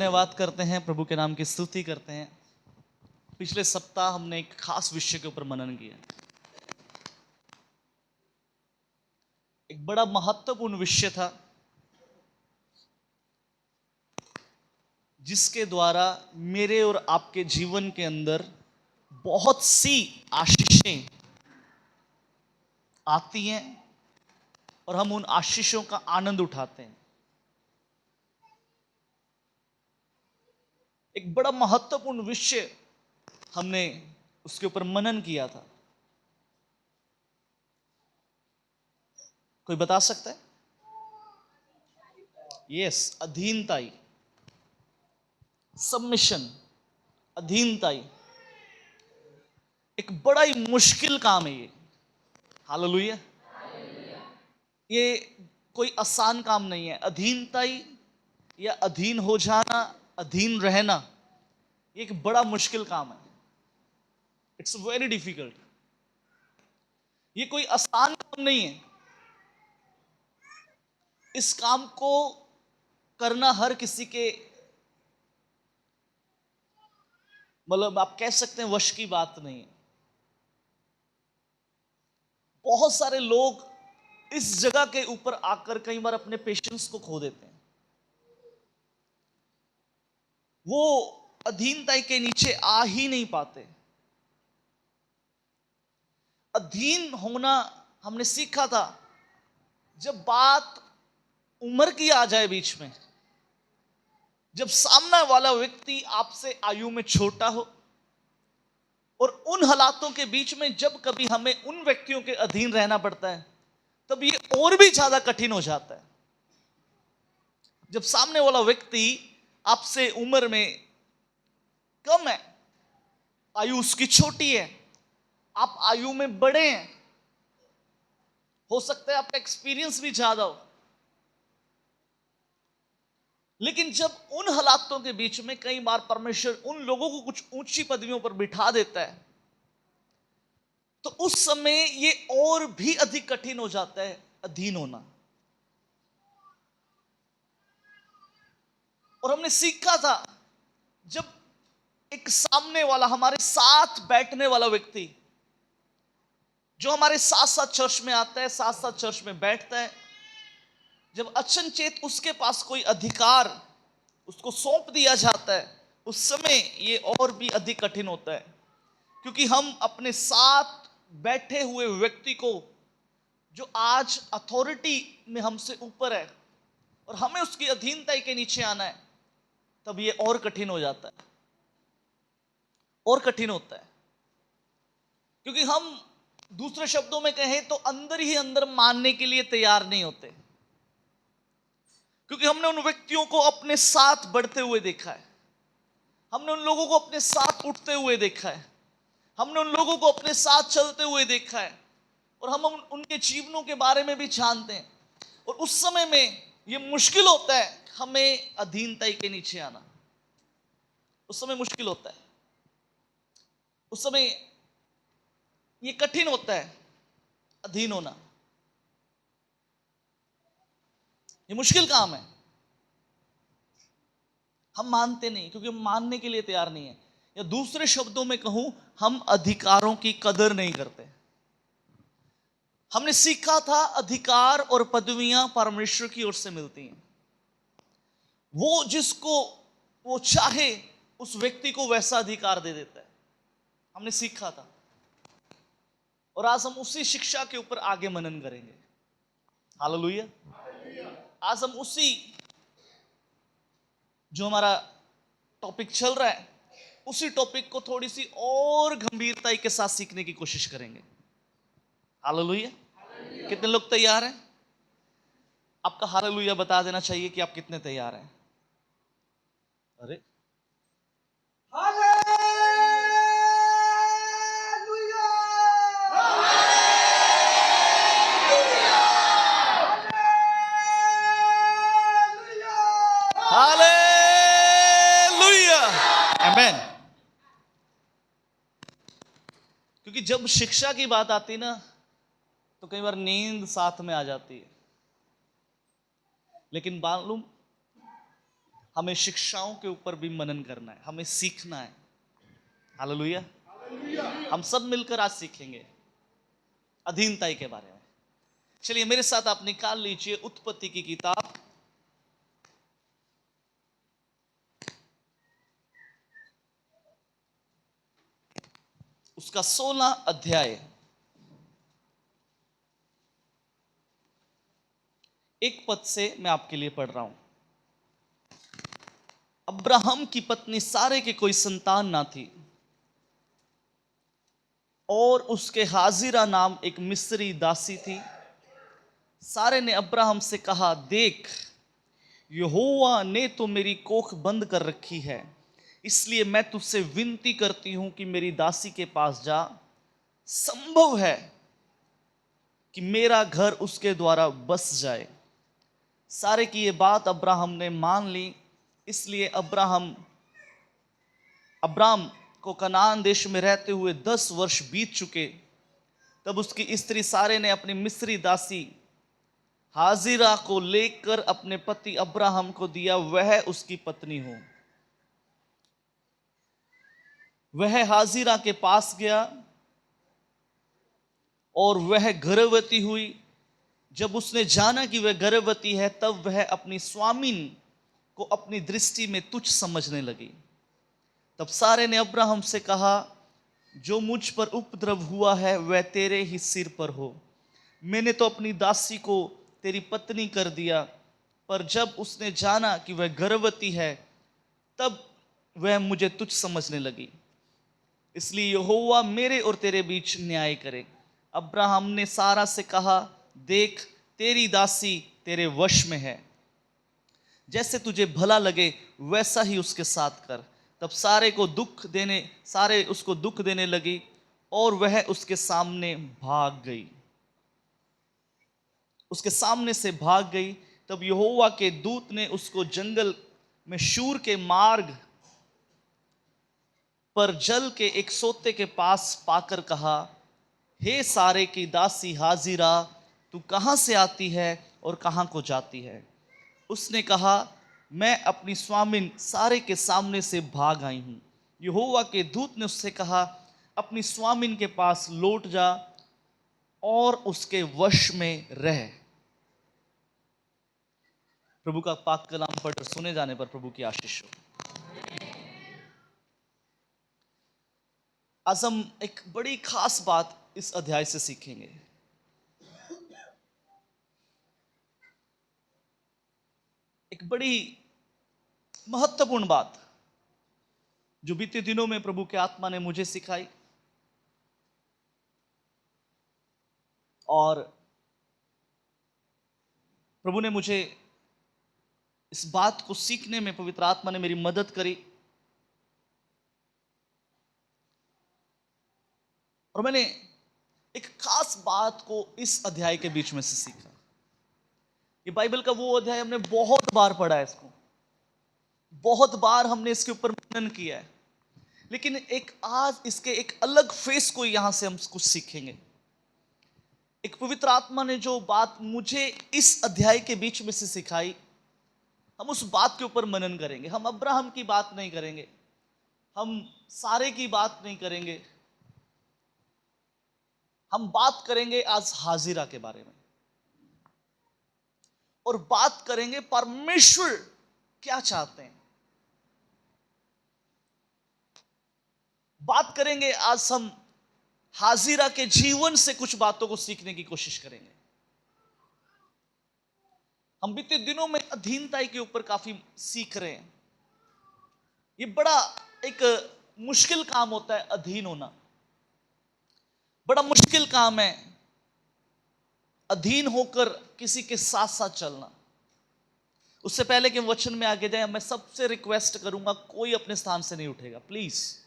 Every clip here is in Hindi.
धन्यवाद करते हैं, प्रभु के नाम की स्तुति करते हैं। पिछले सप्ताह हमने एक खास विषय के ऊपर मनन किया। एक बड़ा महत्वपूर्ण विषय था जिसके द्वारा मेरे और आपके जीवन के अंदर बहुत सी आशीषें आती हैं और हम उन आशीषों का आनंद उठाते हैं। एक बड़ा महत्वपूर्ण विषय हमने उसके ऊपर मनन किया था। कोई बता सकता है? यस, अधीनताई, सबमिशन, अधीनताई। एक बड़ा ही मुश्किल काम है ये। हालेलुया। ये कोई आसान काम नहीं है। अधीनताई या अधीन हो जाना, अधीन रहना, ये एक बड़ा मुश्किल काम है। It's very difficult. ये कोई आसान काम नहीं है। इस काम को करना हर किसी के, मतलब आप कह सकते हैं वश की बात नहीं है। बहुत सारे लोग इस जगह के ऊपर आकर कई बार अपने पेशेंस को खो देते हैं। वो अधीनताई के नीचे आ ही नहीं पाते। अधीन होना हमने सीखा था जब बात उम्र की आ जाए बीच में, जब सामने वाला व्यक्ति आपसे आयु में छोटा हो और उन हालातों के बीच में जब कभी हमें उन व्यक्तियों के अधीन रहना पड़ता है, तब ये और भी ज्यादा कठिन हो जाता है। जब सामने वाला व्यक्ति आपसे उम्र में कम है, आयु उसकी छोटी है, आप आयु में बड़े हैं, हो सकता है आपका एक्सपीरियंस भी ज्यादा हो, लेकिन जब उन हालातों के बीच में कई बार परमेश्वर उन लोगों को कुछ ऊंची पदवियों पर बिठा देता है, तो उस समय ये और भी अधिक कठिन हो जाता है अधीन होना। और हमने सीखा था जब एक सामने वाला, हमारे साथ बैठने वाला व्यक्ति, जो हमारे साथ साथ चर्च में आता है, साथ साथ चर्च में बैठता है, जब अचनचेत उसके पास कोई अधिकार उसको सौंप दिया जाता है, उस समय ये और भी अधिक कठिन होता है। क्योंकि हम अपने साथ बैठे हुए व्यक्ति को, जो आज अथॉरिटी में हमसे ऊपर है, और हमें उसकी अधीनता के नीचे आना है, तब ये और कठिन हो जाता है, और कठिन होता है। क्योंकि हम, दूसरे शब्दों में कहें तो, अंदर ही अंदर मानने के लिए तैयार नहीं होते। क्योंकि हमने उन व्यक्तियों को अपने साथ बढ़ते हुए देखा है, हमने उन लोगों को अपने साथ उठते हुए देखा है, हमने उन लोगों को अपने साथ चलते हुए देखा है, और हम उनके जीवनों के बारे में भी जानते हैं। और उस समय में ये मुश्किल होता है हमें अधीनता के नीचे आना। उस समय मुश्किल होता है, उस समय ये कठिन होता है अधीन होना। ये मुश्किल काम है। हम मानते नहीं, क्योंकि हम मानने के लिए तैयार नहीं है। या दूसरे शब्दों में कहूं, हम अधिकारों की कदर नहीं करते। हमने सीखा था अधिकार और पदवियां परमेश्वर की ओर से मिलती हैं। वो जिसको वो चाहे उस व्यक्ति को वैसा अधिकार दे देता है। हमने सीखा था, और आज हम उसी शिक्षा के ऊपर आगे मनन करेंगे। हालेलुया। आज हम उसी, जो हमारा टॉपिक चल रहा है, उसी टॉपिक को थोड़ी सी और गंभीरता के साथ सीखने की कोशिश करेंगे। हालेलुया। कितने लोग तैयार हैं? आपका हालेलुया बता देना चाहिए कि आप कितने तैयार हैं। अरे हालेलुया, आमेन। क्योंकि जब शिक्षा की बात आती ना, तो कई बार नींद साथ में आ जाती है। लेकिन मालूम, हमें शिक्षाओं के ऊपर भी मनन करना है, हमें सीखना है। हालेलुया। हम सब मिलकर आज सीखेंगे अधीनता के बारे में। चलिए मेरे साथ आप निकाल लीजिए उत्पत्ति की किताब, उसका 16 अध्याय, एक पद से मैं आपके लिए पढ़ रहा हूं। अब्राहम की पत्नी सारे के कोई संतान ना थी, और उसके हाजिरा नाम एक मिस्री दासी थी। सारे ने अब्राहम से कहा, देख, यहोवा ने तो मेरी कोख बंद कर रखी है, इसलिए मैं तुझसे विनती करती हूं कि मेरी दासी के पास जा। संभव है कि मेरा घर उसके द्वारा बस जाए। सारे की ये बात अब्राहम ने मान ली, इसलिए अब्राम को कनान देश में रहते हुए 10 वर्ष बीत चुके। तब उसकी स्त्री सारे ने अपनी मिस्री दासी हाजिरा को लेकर अपने पति अब्राहम को दिया, वह उसकी पत्नी हो। वह हाजिरा के पास गया और वह गर्भवती हुई। जब उसने जाना कि वह गर्भवती है, तब वह अपनी स्वामिन को अपनी दृष्टि में तुच्छ समझने लगी। तब सारे ने अब्राहम से कहा, जो मुझ पर उपद्रव हुआ है वह तेरे ही सिर पर हो। मैंने तो अपनी दासी को तेरी पत्नी कर दिया, पर जब उसने जाना कि वह गर्भवती है, तब वह मुझे तुच्छ समझने लगी। इसलिए यहोवा मेरे और तेरे बीच न्याय करे। अब्राहम ने सारा से कहा, देख, तेरी दासी तेरे वश में है, जैसे तुझे भला लगे वैसा ही उसके साथ कर। तब सारे उसको दुख देने लगी और वह उसके सामने से भाग गई। तब यहोवा के दूत ने उसको जंगल में शूर के मार्ग पर जल के एक सोते के पास पाकर कहा, हे सारे की दासी हाजिरा, तू कहां से आती है और कहां को जाती है? उसने कहा, मैं अपनी स्वामिन सारे के सामने से भाग आई हूं। यहोवा के दूत ने उससे कहा, अपनी स्वामिन के पास लौट जा और उसके वश में रह। प्रभु का पाक कलाम पढ़कर सुने जाने पर प्रभु की आशीष हो। आज हम एक बड़ी खास बात इस अध्याय से सीखेंगे। एक बड़ी महत्वपूर्ण बात जो बीते दिनों में प्रभु के आत्मा ने मुझे सिखाई, और प्रभु ने मुझे इस बात को सीखने में, पवित्र आत्मा ने मेरी मदद करी, और मैंने एक खास बात को इस अध्याय के बीच में से सीखा। ये बाइबल का वो अध्याय हमने बहुत बार पढ़ा है, इसको बहुत बार हमने इसके ऊपर मनन किया है, लेकिन आज इसके एक अलग फेस को यहां से हम कुछ सीखेंगे। एक पवित्र आत्मा ने जो बात मुझे इस अध्याय के बीच में से सिखाई, हम उस बात के ऊपर मनन करेंगे। हम अब्राहम की बात नहीं करेंगे, हम सारे की बात नहीं करेंगे, हम बात करेंगे आज हाजिरा के बारे में, और बात करेंगे परमेश्वर क्या चाहते हैं। बात करेंगे आज हम हाजिरा के जीवन से कुछ बातों को सीखने की कोशिश करेंगे। हम बीते दिनों में अधीनता के ऊपर काफी सीख रहे हैं। ये बड़ा एक मुश्किल काम होता है, अधीन होना बड़ा मुश्किल काम है। अधीन होकर किसी के साथ साथ चलना। उससे पहले कि वचन में आगे जाए, मैं सबसे रिक्वेस्ट करूंगा, कोई अपने स्थान से नहीं उठेगा प्लीज।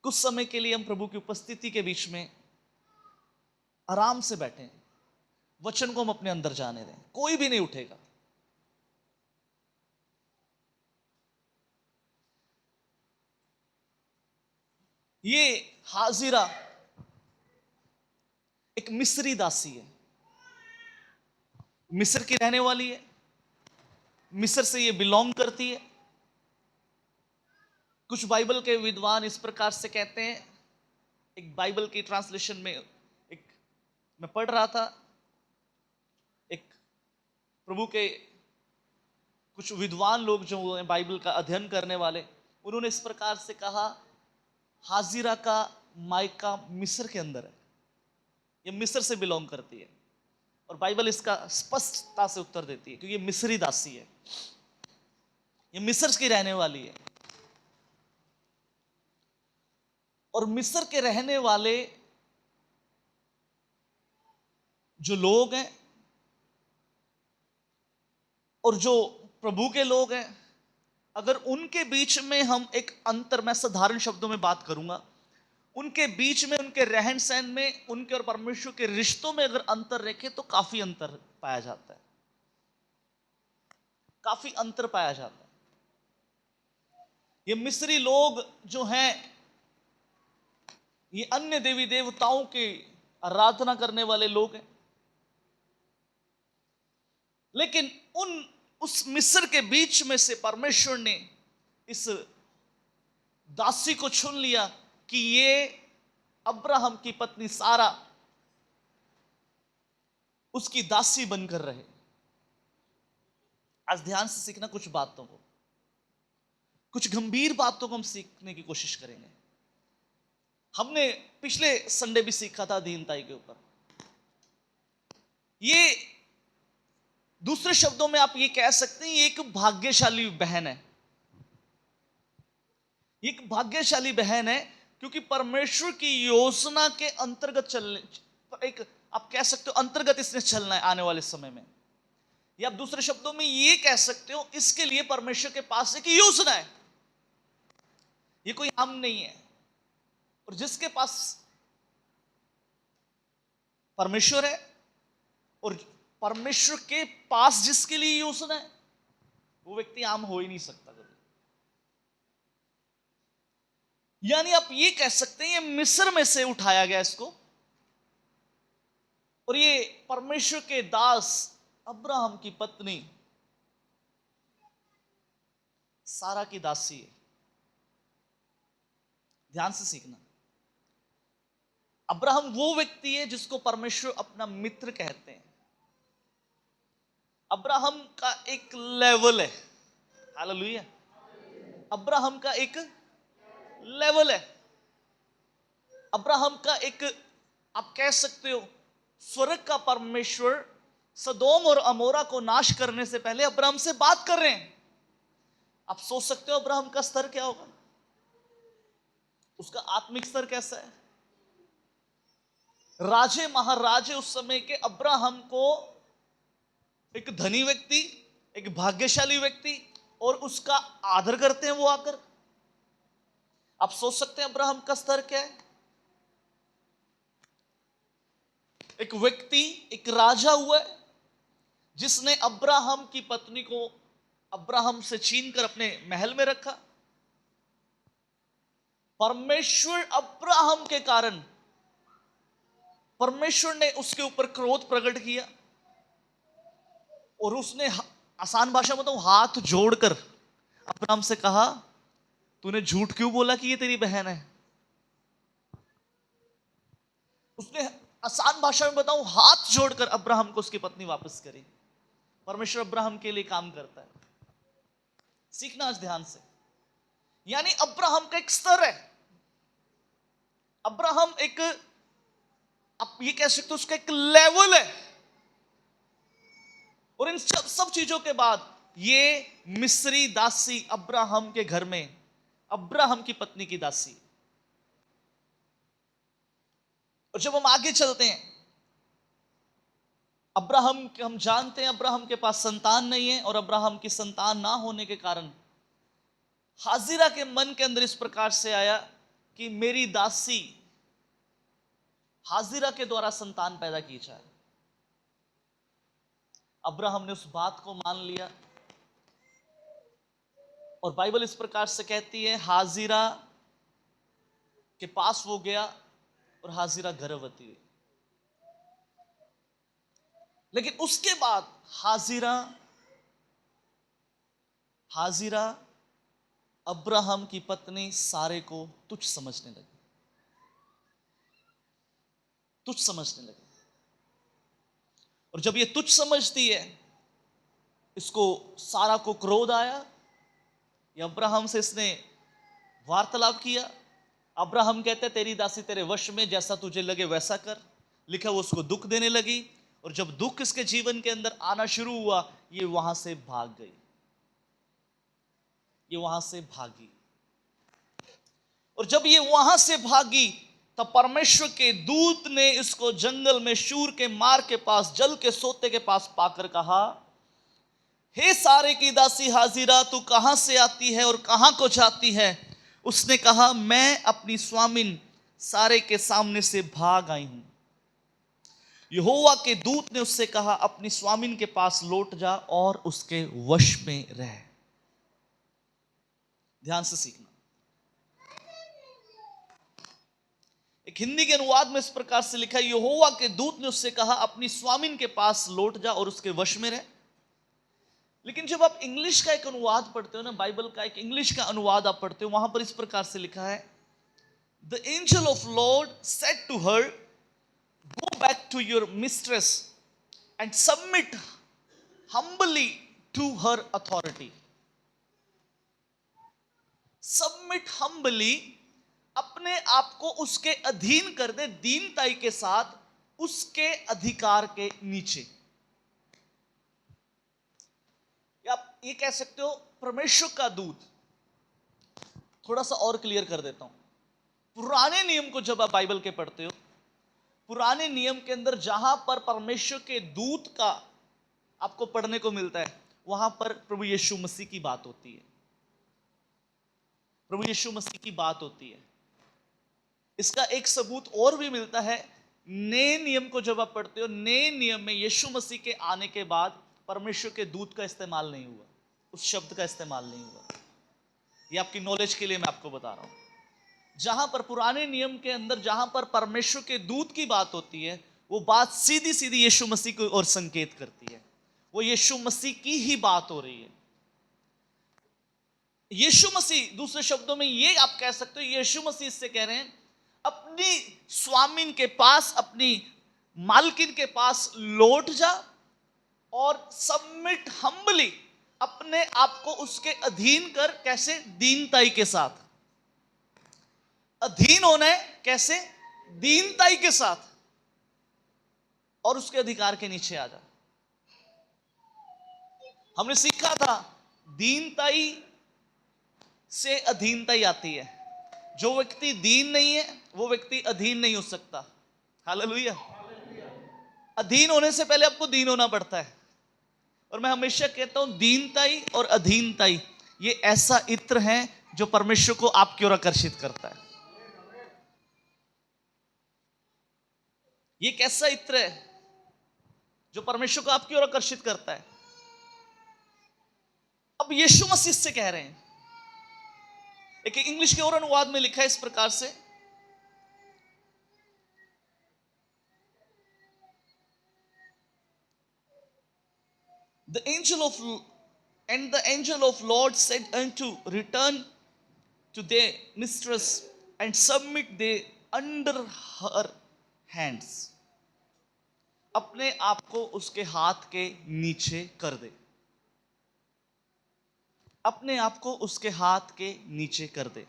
कुछ समय के लिए हम प्रभु की उपस्थिति के बीच में आराम से बैठे, वचन को हम अपने अंदर जाने दें। कोई भी नहीं उठेगा। ये हाजिरा एक मिस्री दासी है, मिस्र की रहने वाली है, मिस्र से ये बिलोंग करती है। कुछ बाइबल के विद्वान इस प्रकार से कहते हैं, एक बाइबल की ट्रांसलेशन में एक मैं पढ़ रहा था, एक प्रभु के कुछ विद्वान लोग जो हैं बाइबल का अध्ययन करने वाले, उन्होंने इस प्रकार से कहा, हाजिरा का मायका मिस्र के अंदर है, ये मिस्र से बिलोंग करती है। और बाइबल इसका स्पष्टता से उत्तर देती है, क्योंकि ये मिस्री दासी है, ये मिस्र की रहने वाली है। और मिस्र के रहने वाले जो लोग हैं और जो प्रभु के लोग हैं, अगर उनके बीच में हम एक अंतर, मैं साधारण शब्दों में बात करूंगा, उनके बीच में, उनके रहन सहन में, उनके और परमेश्वर के रिश्तों में अगर अंतर रखें तो काफी अंतर पाया जाता है, काफी अंतर पाया जाता है। ये मिस्री लोग जो हैं, ये अन्य देवी देवताओं की आराधना करने वाले लोग हैं, लेकिन उस मिस्र के बीच में से परमेश्वर ने इस दासी को चुन लिया कि ये अब्राहम की पत्नी सारा उसकी दासी बनकर रहे। आज ध्यान से सीखना कुछ बातों को, कुछ गंभीर बातों को हम सीखने की कोशिश करेंगे। हमने पिछले संडे भी सीखा था दीनताई के ऊपर। ये दूसरे शब्दों में आप ये कह सकते हैं, ये एक भाग्यशाली बहन है, एक भाग्यशाली बहन है, क्योंकि परमेश्वर की योजना के अंतर्गत चलने, एक आप कह सकते हो अंतर्गत इसने चलना है आने वाले समय में, या आप दूसरे शब्दों में ये कह सकते हो, इसके लिए परमेश्वर के पास एक योजना है, ये कोई आम नहीं है। और जिसके पास परमेश्वर है और परमेश्वर के पास जिसके लिए योजना है, वो व्यक्ति आम हो ही नहीं सकता कभी। यानी आप ये कह सकते हैं, ये मिस्र में से उठाया गया इसको, और ये परमेश्वर के दास अब्राहम की पत्नी सारा की दासी है। ध्यान से सीखना, अब्राहम वो व्यक्ति है जिसको परमेश्वर अपना मित्र कहते हैं। अब्राहम का एक लेवल है, हालेलुया, अब्राहम का एक लेवल है, अब्राहम का एक, आप कह सकते हो, स्वर्ग का परमेश्वर सदोम और अमोरा को नाश करने से पहले अब्राहम से बात कर रहे हैं। आप सोच सकते हो अब्राहम का स्तर क्या होगा, उसका आत्मिक स्तर कैसा है। राजे महाराजे उस समय के अब्राहम को एक धनी व्यक्ति, एक भाग्यशाली व्यक्ति, और उसका आदर करते हैं वो आकर। आप सोच सकते हैं अब्राहम का स्तर क्या है। एक व्यक्ति, एक राजा हुआ है जिसने अब्राहम की पत्नी को अब्राहम से छीनकर अपने महल में रखा। परमेश्वर अब्राहम के कारण, परमेश्वर ने उसके ऊपर क्रोध प्रकट किया और उसने आसान भाषा में तो हाथ जोड़कर अब्राहम से कहा, तूने झूठ क्यों बोला कि ये तेरी बहन है। उसने आसान भाषा में बताऊं, हाथ जोड़कर अब्राहम को उसकी पत्नी वापस करी। परमेश्वर अब्राहम के लिए काम करता है, सीखना आज ध्यान से। यानी अब्राहम का एक स्तर है, अब्राहम एक, आप ये कह सकते हो उसका एक लेवल है। और इन सब चीजों के बाद ये मिस्री दासी अब्राहम के घर में, अब्राहम की पत्नी की दासी। और जब हम आगे चलते हैं, अब्राहम, हम जानते हैं अब्राहम के पास संतान नहीं है, और अब्राहम की संतान ना होने के कारण हाजिरा के मन के अंदर इस प्रकार से आया कि मेरी दासी हाजिरा के द्वारा संतान पैदा की जाए। अब्राहम ने उस बात को मान लिया, और बाइबल इस प्रकार से कहती है, हाजिरा के पास वो गया और हाजिरा गर्भवती हुई। लेकिन उसके बाद हाजिरा हाजिरा अब्राहम की पत्नी सारे को तुच्छ समझने लगी, तुच्छ समझने लगी। और जब ये तुच्छ समझती है, इसको सारा को क्रोध आया। ये अब्राहम से इसने वार्तालाप किया। अब्राहम कहते तेरी दासी तेरे वश में, जैसा तुझे लगे वैसा कर। लिखा वो उसको दुख देने लगी, और जब दुख इसके जीवन के अंदर आना शुरू हुआ, ये वहां से भाग गई, ये वहां से भागी। और जब ये वहां से भागी, तब परमेश्वर के दूत ने इसको जंगल में शूर के मार के पास, जल के सोते के पास पाकर कहा, हे सारे की दासी हाजिरा, तू कहां से आती है और कहां को जाती है? उसने कहा, मैं अपनी स्वामिन सारे के सामने से भाग आई हूं। यहोवा के दूत ने उससे कहा, अपनी स्वामिन के पास लौट जा और उसके वश में रह। ध्यान से सीखना। एक हिंदी के अनुवाद में इस प्रकार से लिखा है, यहोवा के दूत ने उससे कहा, अपनी स्वामिन के पास लौट जा और उसके वश में रह। लेकिन जब आप इंग्लिश का एक अनुवाद पढ़ते हो ना, बाइबल का एक इंग्लिश का अनुवाद आप पढ़ते हो, वहां पर इस प्रकार से लिखा है, the angel of lord said to her, go back to your mistress and submit humbly to her authority. Submit humbly, अपने आप को उसके अधीन कर दे, दीनताई के साथ, उसके अधिकार के नीचे। आप ये कह सकते हो परमेश्वर का दूत। थोड़ा सा और क्लियर कर देता हूं। पुराने नियम को जब आप बाइबल के पढ़ते हो, पुराने नियम के अंदर जहां पर परमेश्वर के दूत का आपको पढ़ने को मिलता है, वहां पर प्रभु यीशु मसीह की बात होती है, प्रभु यीशु मसीह की बात होती है। इसका एक सबूत और भी मिलता है, नए नियम को जब आप पढ़ते हो, नए नियम में यीशु मसीह के आने के बाद परमेश्वर के दूत का इस्तेमाल नहीं हुआ, उस शब्द का इस्तेमाल नहीं हुआ। ये आपकी नॉलेज के लिए मैं आपको बता रहा हूं। जहां पर पुराने नियम के अंदर जहां पर परमेश्वर के दूत की बात होती है, वो बात सीधी सीधी यीशु मसीह की ओर संकेत करती है, वो यीशु मसीह की ही बात हो रही है। यीशु मसीह, दूसरे शब्दों में ये आप कह सकते हो, यीशु मसीह इससे कह रहे हैं, अपनी स्वामिन के पास, अपनी मालकिन के पास लौट जा और सबमिट हम्बली, अपने आप को उसके अधीन कर। कैसे? दीनताई के साथ। अधीन होना है कैसे? दीनताई के साथ, और उसके अधिकार के नीचे आ जा। हमने सीखा था, दीनताई से अधीनताई आती है। जो व्यक्ति दीन नहीं है, वो व्यक्ति अधीन नहीं हो सकता। हालेलुया। अधीन होने से पहले आपको दीन होना पड़ता है। और मैं हमेशा कहता हूं, दीनताई और अधीनताई ये ऐसा इत्र है जो परमेश्वर को आपकी ओर आकर्षित करता है। ये कैसा इत्र है जो परमेश्वर को आपकी ओर आकर्षित करता है? अब यीशु मसीह से कह रहे हैं। एक इंग्लिश के और अनुवाद में लिखा है इस प्रकार से, the angel of Lord said unto, return to their mistress and submit they under her hands। अपने आप को उसके हाथ के नीचे कर दे, अपने आप को उसके हाथ के नीचे कर दे।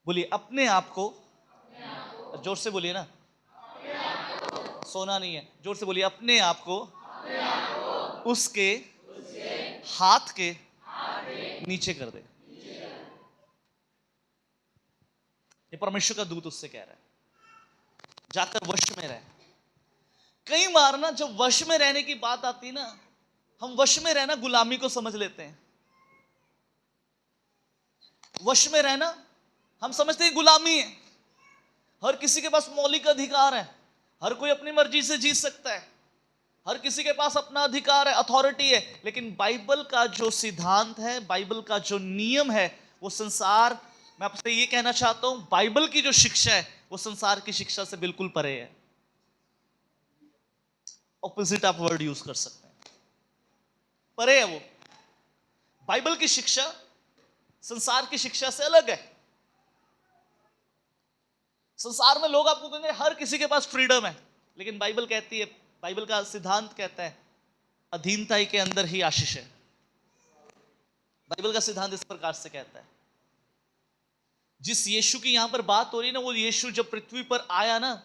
बोलिए अपने आप को, जोर से बोलिए ना, सोना नहीं है, जोर से बोलिए अपने आप को उसके हाथ के नीचे कर दे। ये परमेश्वर का दूत उससे कह रहा है, जाकर वश में रहे। कई बार ना जब वश में रहने की बात आती है ना, हम वश में रहना गुलामी को समझ लेते हैं। वश में रहना हम समझते हैं गुलामी है। हर किसी के पास मौलिक अधिकार है, हर कोई अपनी मर्जी से जी सकता है, हर किसी के पास अपना अधिकार है, अथॉरिटी है। लेकिन बाइबल का जो सिद्धांत है, बाइबल का जो नियम है, वो संसार, मैं आपसे ये कहना चाहता हूं, बाइबल की जो शिक्षा है वो संसार की शिक्षा से बिल्कुल परे है। ऑपोजिट आप वर्ड यूज कर सकते हैं, परे है वो। बाइबल की शिक्षा संसार की शिक्षा से अलग है। संसार में लोग आपको कहेंगे हर किसी के पास फ्रीडम है, लेकिन बाइबल कहती है, बाइबल का सिद्धांत कहता है अधीनता ही के अंदर ही आशीष है। बाइबल का सिद्धांत इस प्रकार से कहता है। जिस यीशु की यहां पर बात हो रही है ना, वो यीशु जब पृथ्वी पर आया ना,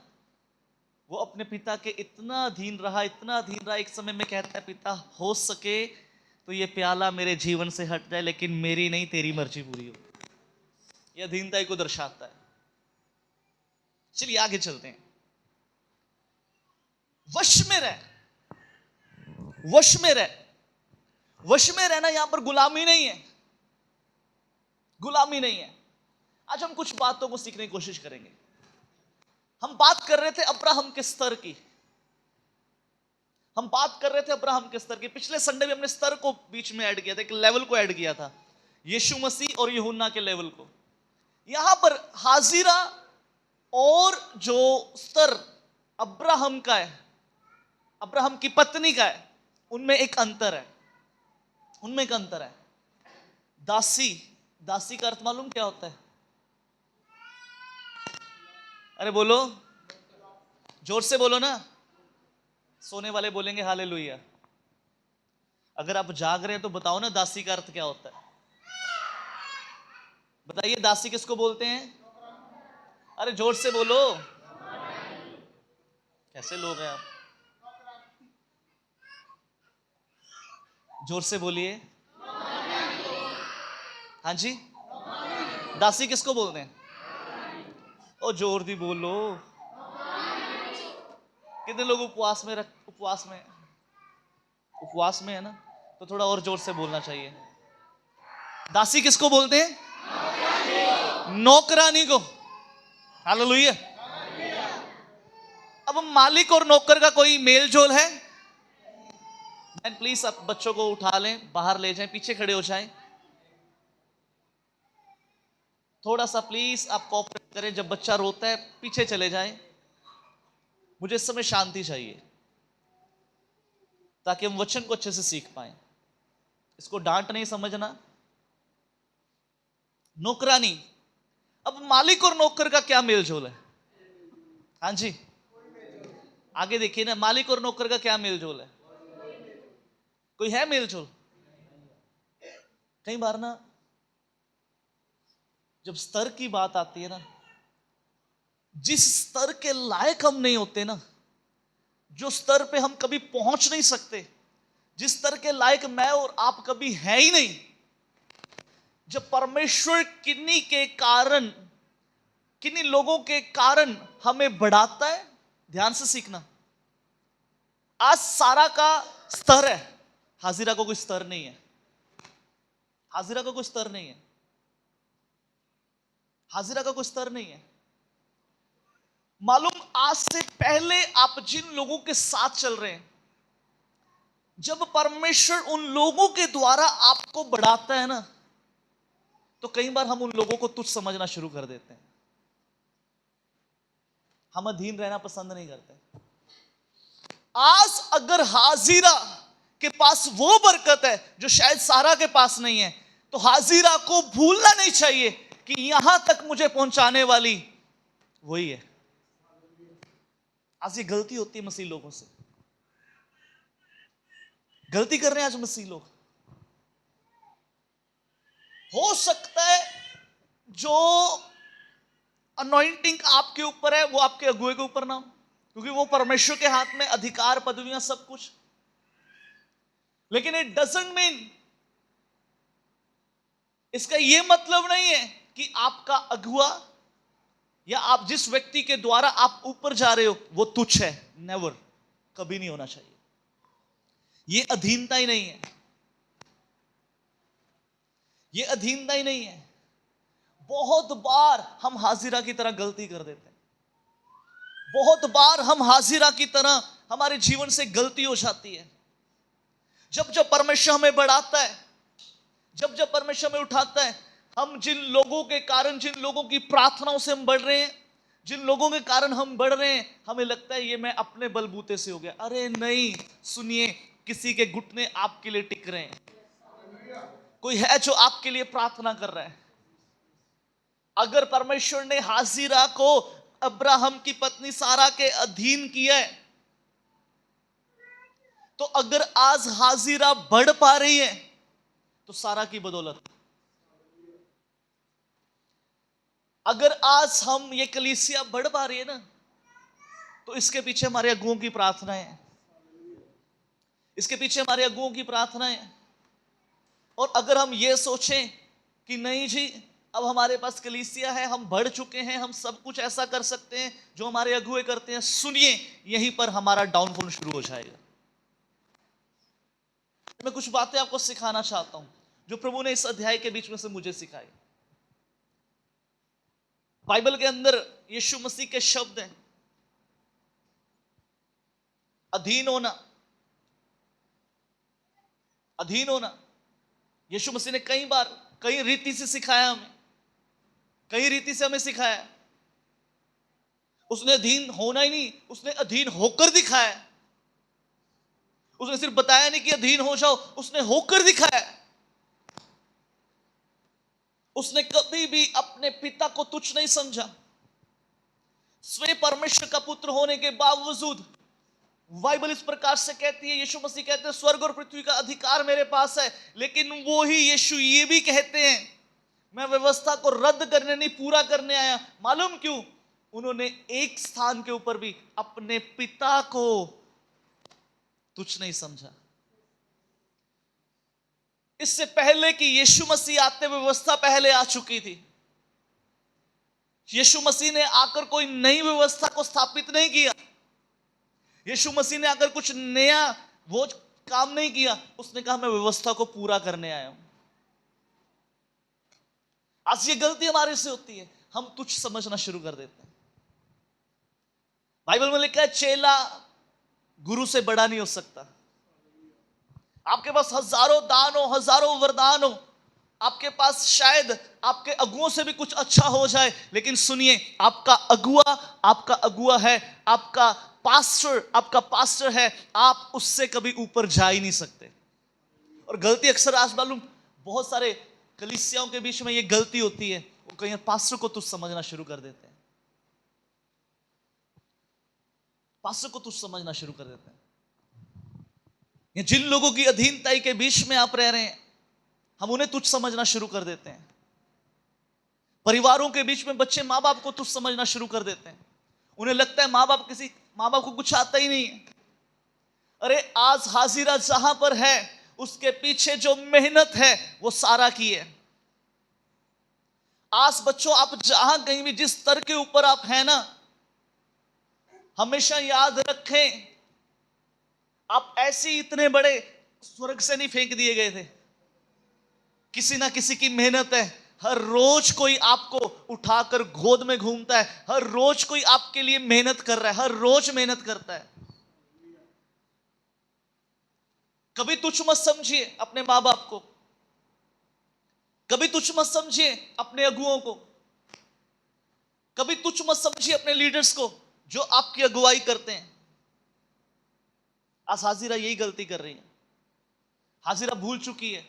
वो अपने पिता के इतना अधीन रहा, इतना अधीन रहा, एक समय में कहता है पिता हो सके तो ये प्याला मेरे जीवन से हट जाए, लेकिन मेरी नहीं तेरी मर्जी पूरी हो। ये अधीनता को दर्शाता है। चलिए आगे चलते हैं। वश में रह, वश में रह। वश में रहना यहां पर गुलामी नहीं है, गुलामी नहीं है। आज हम कुछ बातों को सीखने की कोशिश करेंगे। हम बात कर रहे थे अब्राहम के स्तर की, हम बात कर रहे थे अब्राहम के स्तर की। पिछले संडे में हमने स्तर को बीच में ऐड किया था, एक लेवल को ऐड किया था, यीशु मसीह और यूहन्ना के लेवल को। यहां पर हाजिरा और जो स्तर अब्राहम का है, अब्राहम की पत्नी का है, उनमें एक अंतर है, उनमें एक अंतर है। दासी, दासी का अर्थ मालूम क्या होता है? अरे बोलो, जोर से बोलो ना। सोने वाले बोलेंगे हालेलुया। अगर आप जाग रहे हैं तो बताओ ना दासी का अर्थ क्या होता है। बताइए दासी किसको बोलते हैं? अरे जोर से बोलो। कैसे लोग हैं आप? जोर से बोलिए। हाँ जी, दासी किसको बोलते हैं? ओ जोर दी बोलो। कितने लोग उपवास में उपवास में है ना, तो थोड़ा और जोर से बोलना चाहिए। दासी किसको बोलते हैं? नौकरानी को। हालेलुया। अब मालिक और नौकर का कोई मेल जोल है? प्लीज आप बच्चों को उठा लें, बाहर ले जाएं, पीछे खड़े हो जाएं। थोड़ा सा प्लीज आप कोऑपरेट करें। जब बच्चा रोता है पीछे चले जाएं। मुझे इस समय शांति चाहिए ताकि हम वचन को अच्छे से सीख पाए। इसको डांट नहीं समझना। नौकरानी, अब मालिक और नौकर का क्या मेलजोल है? हाँ जी, आगे देखिए ना, मालिक और नौकर का क्या मेलजोल है? कोई है मेलजोल? कई बार ना जब स्तर की बात आती है ना, जिस स्तर के लायक हम नहीं होते ना, जो स्तर पे हम कभी पहुंच नहीं सकते, जिस स्तर के लायक मैं और आप कभी है ही नहीं, जब परमेश्वर किन्हीं के कारण, किन्हीं लोगों के कारण हमें बढ़ाता है। ध्यान से सीखना। आज सारा का स्तर है, हाजिरा को कोई स्तर नहीं है। हाजिरा का कोई स्तर नहीं है। हाजिरा का कोई स्तर नहीं है। मालूम, आज से पहले आप जिन लोगों के साथ चल रहे हैं, जब परमेश्वर उन लोगों के द्वारा आपको बढ़ाता है ना, तो कई बार हम उन लोगों को तुच्छ समझना शुरू कर देते हैं। हम अधीन रहना पसंद नहीं करते। आज अगर हाजिरा के पास वो बरकत है जो शायद सारा के पास नहीं है, तो हाजिरा को भूलना नहीं चाहिए कि यहां तक मुझे पहुंचाने वाली वही है। आज ये गलती होती है मसीह लोगों से। गलती कर रहे हैं आज मसीह लोग। हो सकता है जो अनॉइंटिंग आपके ऊपर है वो आपके अगुए के ऊपर ना हो, क्योंकि वो परमेश्वर के हाथ में अधिकार, पदवियां, सब कुछ। लेकिन इट डजंट मीन, इसका यह मतलब नहीं है कि आपका अगुआ या आप जिस व्यक्ति के द्वारा आप ऊपर जा रहे हो वो तुच्छ है। नेवर, कभी नहीं होना चाहिए। ये अधीनता ही नहीं है। ये अधीनता ही नहीं है। बहुत बार हम हाजिरा की तरह गलती कर देते हैं। बहुत बार हम हाजिरा की तरह हमारे जीवन से गलती हो जाती है। जब जब परमेश्वर हमें बढ़ाता है, जब जब परमेश्वर हमें उठाता है, हम जिन लोगों के कारण, जिन लोगों की प्रार्थनाओं से हम बढ़ रहे हैं, जिन लोगों के कारण हम बढ़ रहे हैं, हमें लगता है ये मैं अपने बलबूते से हो गया। अरे नहीं, सुनिए, किसी के घुटने आपके लिए टिक रहे हैं। कोई है जो आपके लिए प्रार्थना कर रहा है? अगर परमेश्वर ने हाजिरा को अब्राहम की पत्नी सारा के अधीन किया है, तो अगर आज हाजिरा बढ़ पा रही है तो सारा की बदौलत। अगर आज हम ये कलीसिया बढ़ पा रही है ना, तो इसके पीछे हमारे अगुओं की प्रार्थना है, इसके पीछे हमारे अगुओं की प्रार्थना है। और अगर हम ये सोचें कि नहीं जी, अब हमारे पास कलीसिया है, हम बढ़ चुके हैं, हम सब कुछ ऐसा कर सकते हैं जो हमारे अगुए करते हैं, सुनिए, यहीं पर हमारा डाउनफॉल शुरू हो जाएगा। मैं कुछ बातें आपको सिखाना चाहता हूं जो प्रभु ने इस अध्याय के बीच में से मुझे सिखाई। बाइबल के अंदर यीशु मसीह के शब्द हैं, अधीन होना, अधीन होना। यीशु मसीह ने कई बार कई रीति से सिखाया हमें, कई रीति से हमें सिखाया। उसने अधीन होना ही नहीं, उसने अधीन होकर दिखाया। उसने सिर्फ बताया नहीं कि अधीन हो जाओ, उसने होकर दिखाया। उसने कभी भी अपने पिता को तुच्छ नहीं समझा। स्वयं परमेश्वर का पुत्र होने के बावजूद बाइबल इस प्रकार से कहती है, यीशु मसीह कहते हैं स्वर्ग और पृथ्वी का अधिकार मेरे पास है। लेकिन वो ही यीशु ये भी कहते हैं, मैं व्यवस्था को रद्द करने नहीं, पूरा करने आया। मालूम क्यों? उन्होंने एक स्थान के ऊपर भी अपने पिता को तुच्छ नहीं समझा। इससे पहले कि यीशु मसीह आते, व्यवस्था पहले आ चुकी थी। यीशु मसीह ने आकर कोई नई व्यवस्था को स्थापित नहीं किया। यीशु मसीह ने आकर कुछ नया वो काम नहीं किया। उसने कहा मैं व्यवस्था को पूरा करने आया हूं। आज ये गलती हमारे से होती है, हम तुच्छ समझना शुरू कर देते हैं। बाइबल में लिखा है चेला गुरु से बड़ा नहीं हो सकता। आपके पास हजारों दान हो, हजारों वरदान हो, आपके पास शायद आपके अगुओं से भी कुछ अच्छा हो जाए, लेकिन सुनिए, आपका अगुआ है, आपका पास्टर है, आप उससे कभी ऊपर जा ही नहीं सकते। और गलती अक्सर आज मालूम बहुत सारे कलीसियाओं के बीच में ये गलती होती है, वो कहीं पास्टर को तुच्छ समझना शुरू कर देते हैं, पास्टर को तुच्छ समझना शुरू कर देते हैं। जिन लोगों की अधीनताई के बीच में आप रह रहे हैं, हम उन्हें तुच्छ समझना शुरू कर देते हैं। परिवारों के बीच में बच्चे माँ बाप को तुच्छ समझना शुरू कर देते हैं। उन्हें लगता है माँ बाप को कुछ आता ही नहीं है। अरे आज हाजिरा जहां पर है, उसके पीछे जो मेहनत है वो सारा की है। आज बच्चों, आप जहां कहीं भी जिस स्तर के ऊपर आप हैं ना, हमेशा याद रखें, आप ऐसे इतने बड़े स्वर्ग से नहीं फेंक दिए गए थे। किसी ना किसी की मेहनत है। हर रोज कोई आपको उठाकर गोद में घूमता है, हर रोज कोई आपके लिए मेहनत कर रहा है, हर रोज मेहनत करता है। कभी तुच्छ मत समझिए अपने माँ बाप को, कभी तुच्छ मत समझिए अपने अगुओं को, कभी तुच्छ मत समझिए अपने लीडर्स को जो आपकी अगुवाई करते हैं। आज हाजिरा यही गलती कर रही है। हाजिरा भूल चुकी है,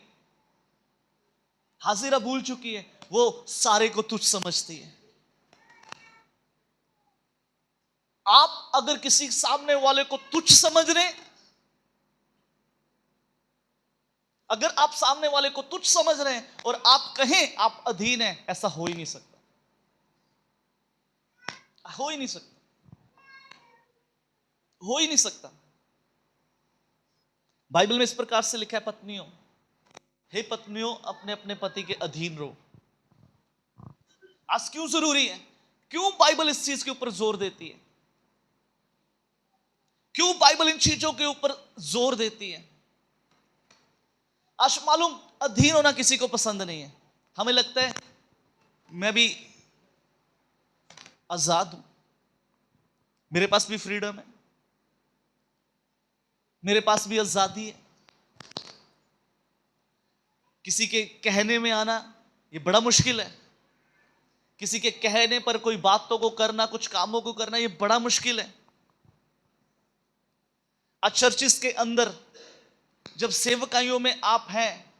हाजिरा भूल चुकी है, वो सारे को तुच्छ समझती है। आप अगर किसी सामने वाले को तुच्छ समझ रहे, अगर आप सामने वाले को तुच्छ समझ रहे हैं और आप कहें आप अधीन हैं, ऐसा हो ही नहीं सकता, हो ही नहीं सकता, हो ही नहीं सकता। बाइबल में इस प्रकार से लिखा है, पत्नियों, हे पत्नियों, अपने अपने पति के अधीन रहो। आज क्यों जरूरी है? क्यों बाइबल इस चीज के ऊपर जोर देती है? क्यों बाइबल इन चीजों के ऊपर जोर देती है? आज मालूम, अधीन होना किसी को पसंद नहीं है। हमें लगता है मैं भी आजाद हूं, मेरे पास भी फ्रीडम है, मेरे पास भी आजादी है। किसी के कहने में आना ये बड़ा मुश्किल है। किसी के कहने पर कोई बातों को करना, कुछ कामों को करना, ये बड़ा मुश्किल है। आज चर्चिस के अंदर जब सेवकाइयों में आप हैं,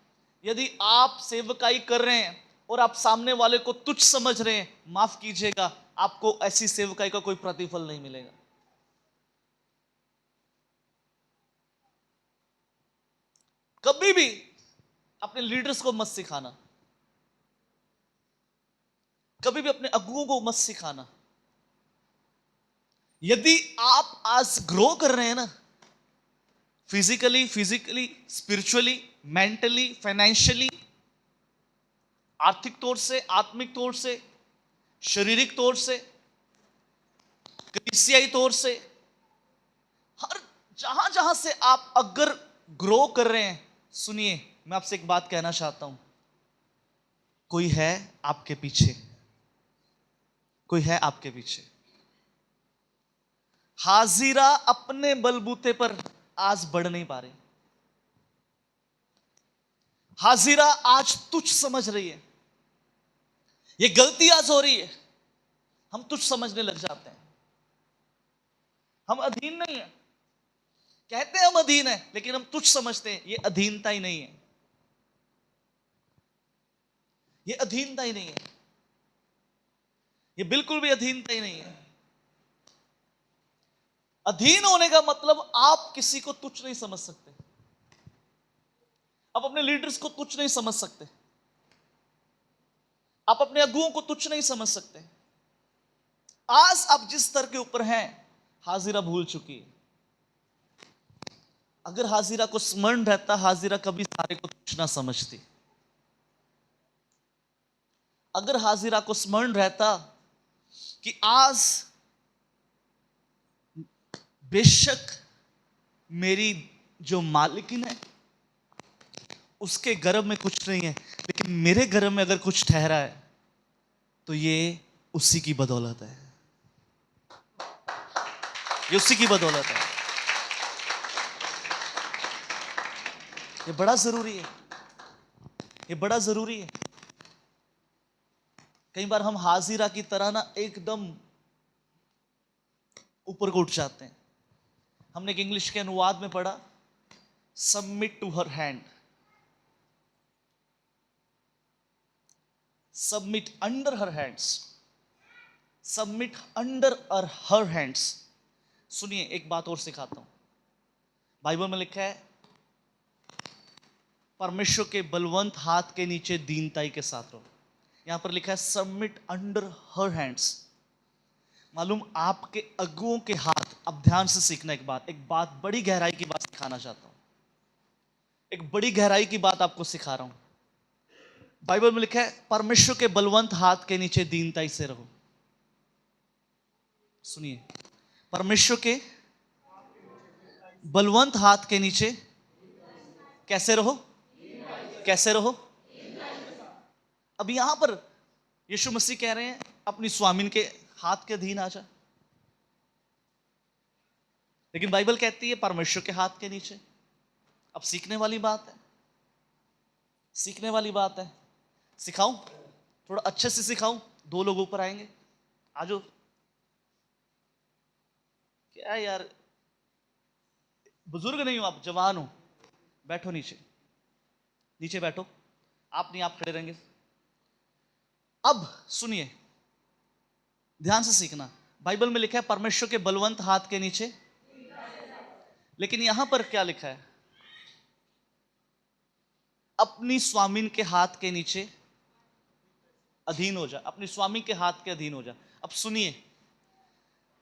यदि आप सेवकाई कर रहे हैं और आप सामने वाले को तुच्छ समझ रहे हैं, माफ कीजिएगा, आपको ऐसी सेवकाई का कोई प्रतिफल नहीं मिलेगा। कभी भी अपने लीडर्स को मत सिखाना, कभी भी अपने अगुओं को मत सिखाना। यदि आप आज ग्रो कर रहे हैं ना, फिजिकली स्पिरिचुअली, मेंटली, फाइनेंशियली, आर्थिक तौर से, आत्मिक तौर से, शारीरिक तौर से, कलीसियाई तौर से, हर जहां जहां से आप अगर ग्रो कर रहे हैं, सुनिए, मैं आपसे एक बात कहना चाहता हूं, कोई है आपके पीछे, कोई है आपके पीछे। हाजिरा अपने बलबूते पर आज बढ़ नहीं पा रही, हाजिरा आज तुच्छ समझ रही है, ये गलती आज हो रही है, हम तुच्छ समझने लग जाते हैं। हम अधीन नहीं है, कहते हैं हम अधीन है, लेकिन हम तुच्छ समझते हैं। ये अधीनता ही नहीं है, ये अधीनता ही नहीं है, ये बिल्कुल भी अधीनता ही नहीं है। अधीन होने का मतलब आप किसी को तुच्छ नहीं समझ सकते, आप अपने लीडर्स को तुच्छ नहीं समझ सकते, आप अपने अगुओं को तुच्छ नहीं समझ सकते। आज आप जिस स्तर के ऊपर हैं, हाजिरा भूल चुकी है। अगर हाजिरा को स्मरण रहता, हाजिरा कभी सारे को तुच्छ ना समझती। अगर हाजिरा को स्मरण रहता कि आज बेशक मेरी जो मालिकिन है उसके गर्भ में कुछ नहीं है, लेकिन मेरे गर्भ में अगर कुछ ठहरा है तो ये उसी की बदौलत है, ये उसी की बदौलत है। ये बड़ा जरूरी है, ये बड़ा जरूरी है। कई बार हम हाजिरा की तरह ना एकदम ऊपर को उठ जाते हैं। हमने एक इंग्लिश के अनुवाद में पढ़ा, submit to her hand, submit under her hands, submit under her hands. सुनिए, एक बात और सिखाता हूं, बाइबल में लिखा है परमेश्वर के बलवंत हाथ के नीचे दीनताई के साथ रहो। यहां पर लिखा है सबमिट अंडर हर हैंड्स। मालूम, आपके अगुओं के हाथ, अब ध्यान से सीखना, एक बात बड़ी गहराई की बात सिखाना चाहता हूं, एक बड़ी गहराई की बात आपको सिखा रहा हूं। बाइबल में लिखा है परमेश्वर के बलवंत हाथ के नीचे दीनताई से रहो। सुनिए, परमेश्वर के बलवंत हाथ के नीचे कैसे रहो, कैसे रहो। अब यहां पर यीशु मसीह कह रहे हैं अपनी स्वामिन के हाथ के अधीन आ जा, लेकिन बाइबल कहती है परमेश्वर के हाथ के नीचे। अब सीखने वाली बात है, सीखने वाली बात है। सिखाऊं, थोड़ा अच्छे से सिखाऊं, दो लोग ऊपर आएंगे, आजो। क्या यार, बुजुर्ग नहीं हो आप, जवान हो, बैठो नीचे, नीचे बैठो, आप नहीं, आप खड़े रहेंगे। अब सुनिए, ध्यान से सीखना। बाइबल में लिखा है परमेश्वर के बलवंत हाथ के नीचे, लेकिन यहां पर क्या लिखा है? अपनी स्वामिन के हाथ के नीचे अधीन हो जा, अपनी स्वामी के हाथ के अधीन हो जा। अब सुनिए,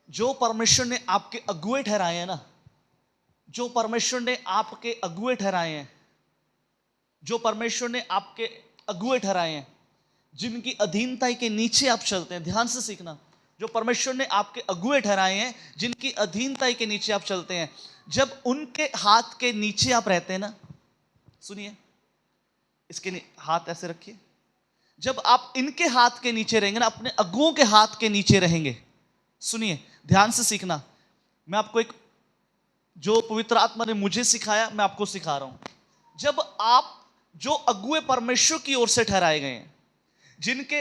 जो परमेश्वर ने आपके अगुए ठहराए हैं ना, जो परमेश्वर ने आपके अगुए ठहराए हैं, जो परमेश्वर ने आपके अगुए ठहराए हैं, जिनकी अधीनता के नीचे आप चलते हैं, ध्यान से सीखना, जो परमेश्वर ने आपके अगुए ठहराए हैं, जिनकी अधीनता के नीचे आप चलते हैं, जब उनके हाथ के नीचे आप रहते हैं ना, सुनिए, इसके हाथ ऐसे रखिए, जब आप इनके हाथ के नीचे रहेंगे ना, अपने अगुओं के हाथ के नीचे रहेंगे, सुनिए, ध्यान से सीखना, मैं आपको एक, जो पवित्र आत्मा ने मुझे सिखाया, मैं आपको सिखा रहा हूं। जब आप, जो अगुए परमेश्वर की ओर से ठहराए गए हैं, जिनके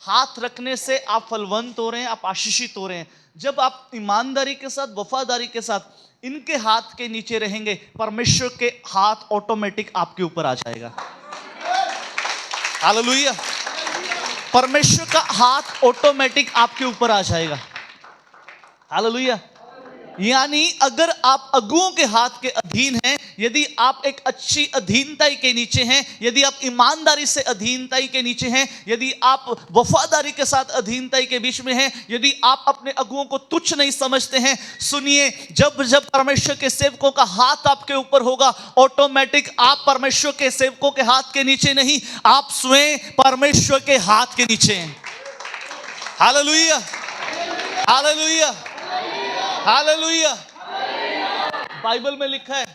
हाथ रखने से आप फलवंत हो रहे हैं, आप आशीषित हो रहे हैं, जब आप ईमानदारी के साथ, वफादारी के साथ इनके हाथ के नीचे रहेंगे, परमेश्वर के हाथ ऑटोमेटिक आपके ऊपर आ जाएगा। हालेलुया। परमेश्वर का हाथ ऑटोमेटिक आपके ऊपर आ जाएगा। हालेलुया। यानी अगर आप अगुओं के हाथ के अधीन हैं, यदि आप एक अच्छी अधीनताई के नीचे हैं, यदि आप ईमानदारी से अधीनताई के नीचे हैं, यदि आप वफादारी के साथ अधीनताई के बीच में हैं, यदि आप अपने अगुओं को तुच्छ नहीं समझते हैं, सुनिए, जब जब परमेश्वर के सेवकों का हाथ आपके ऊपर होगा, ऑटोमेटिक आप परमेश्वर के सेवकों के हाथ के नीचे नहीं, आप स्वयं परमेश्वर के हाथ के नीचे हैं। Hallelujah, hallelujah, hallelujah. बाइबल में लिखा है,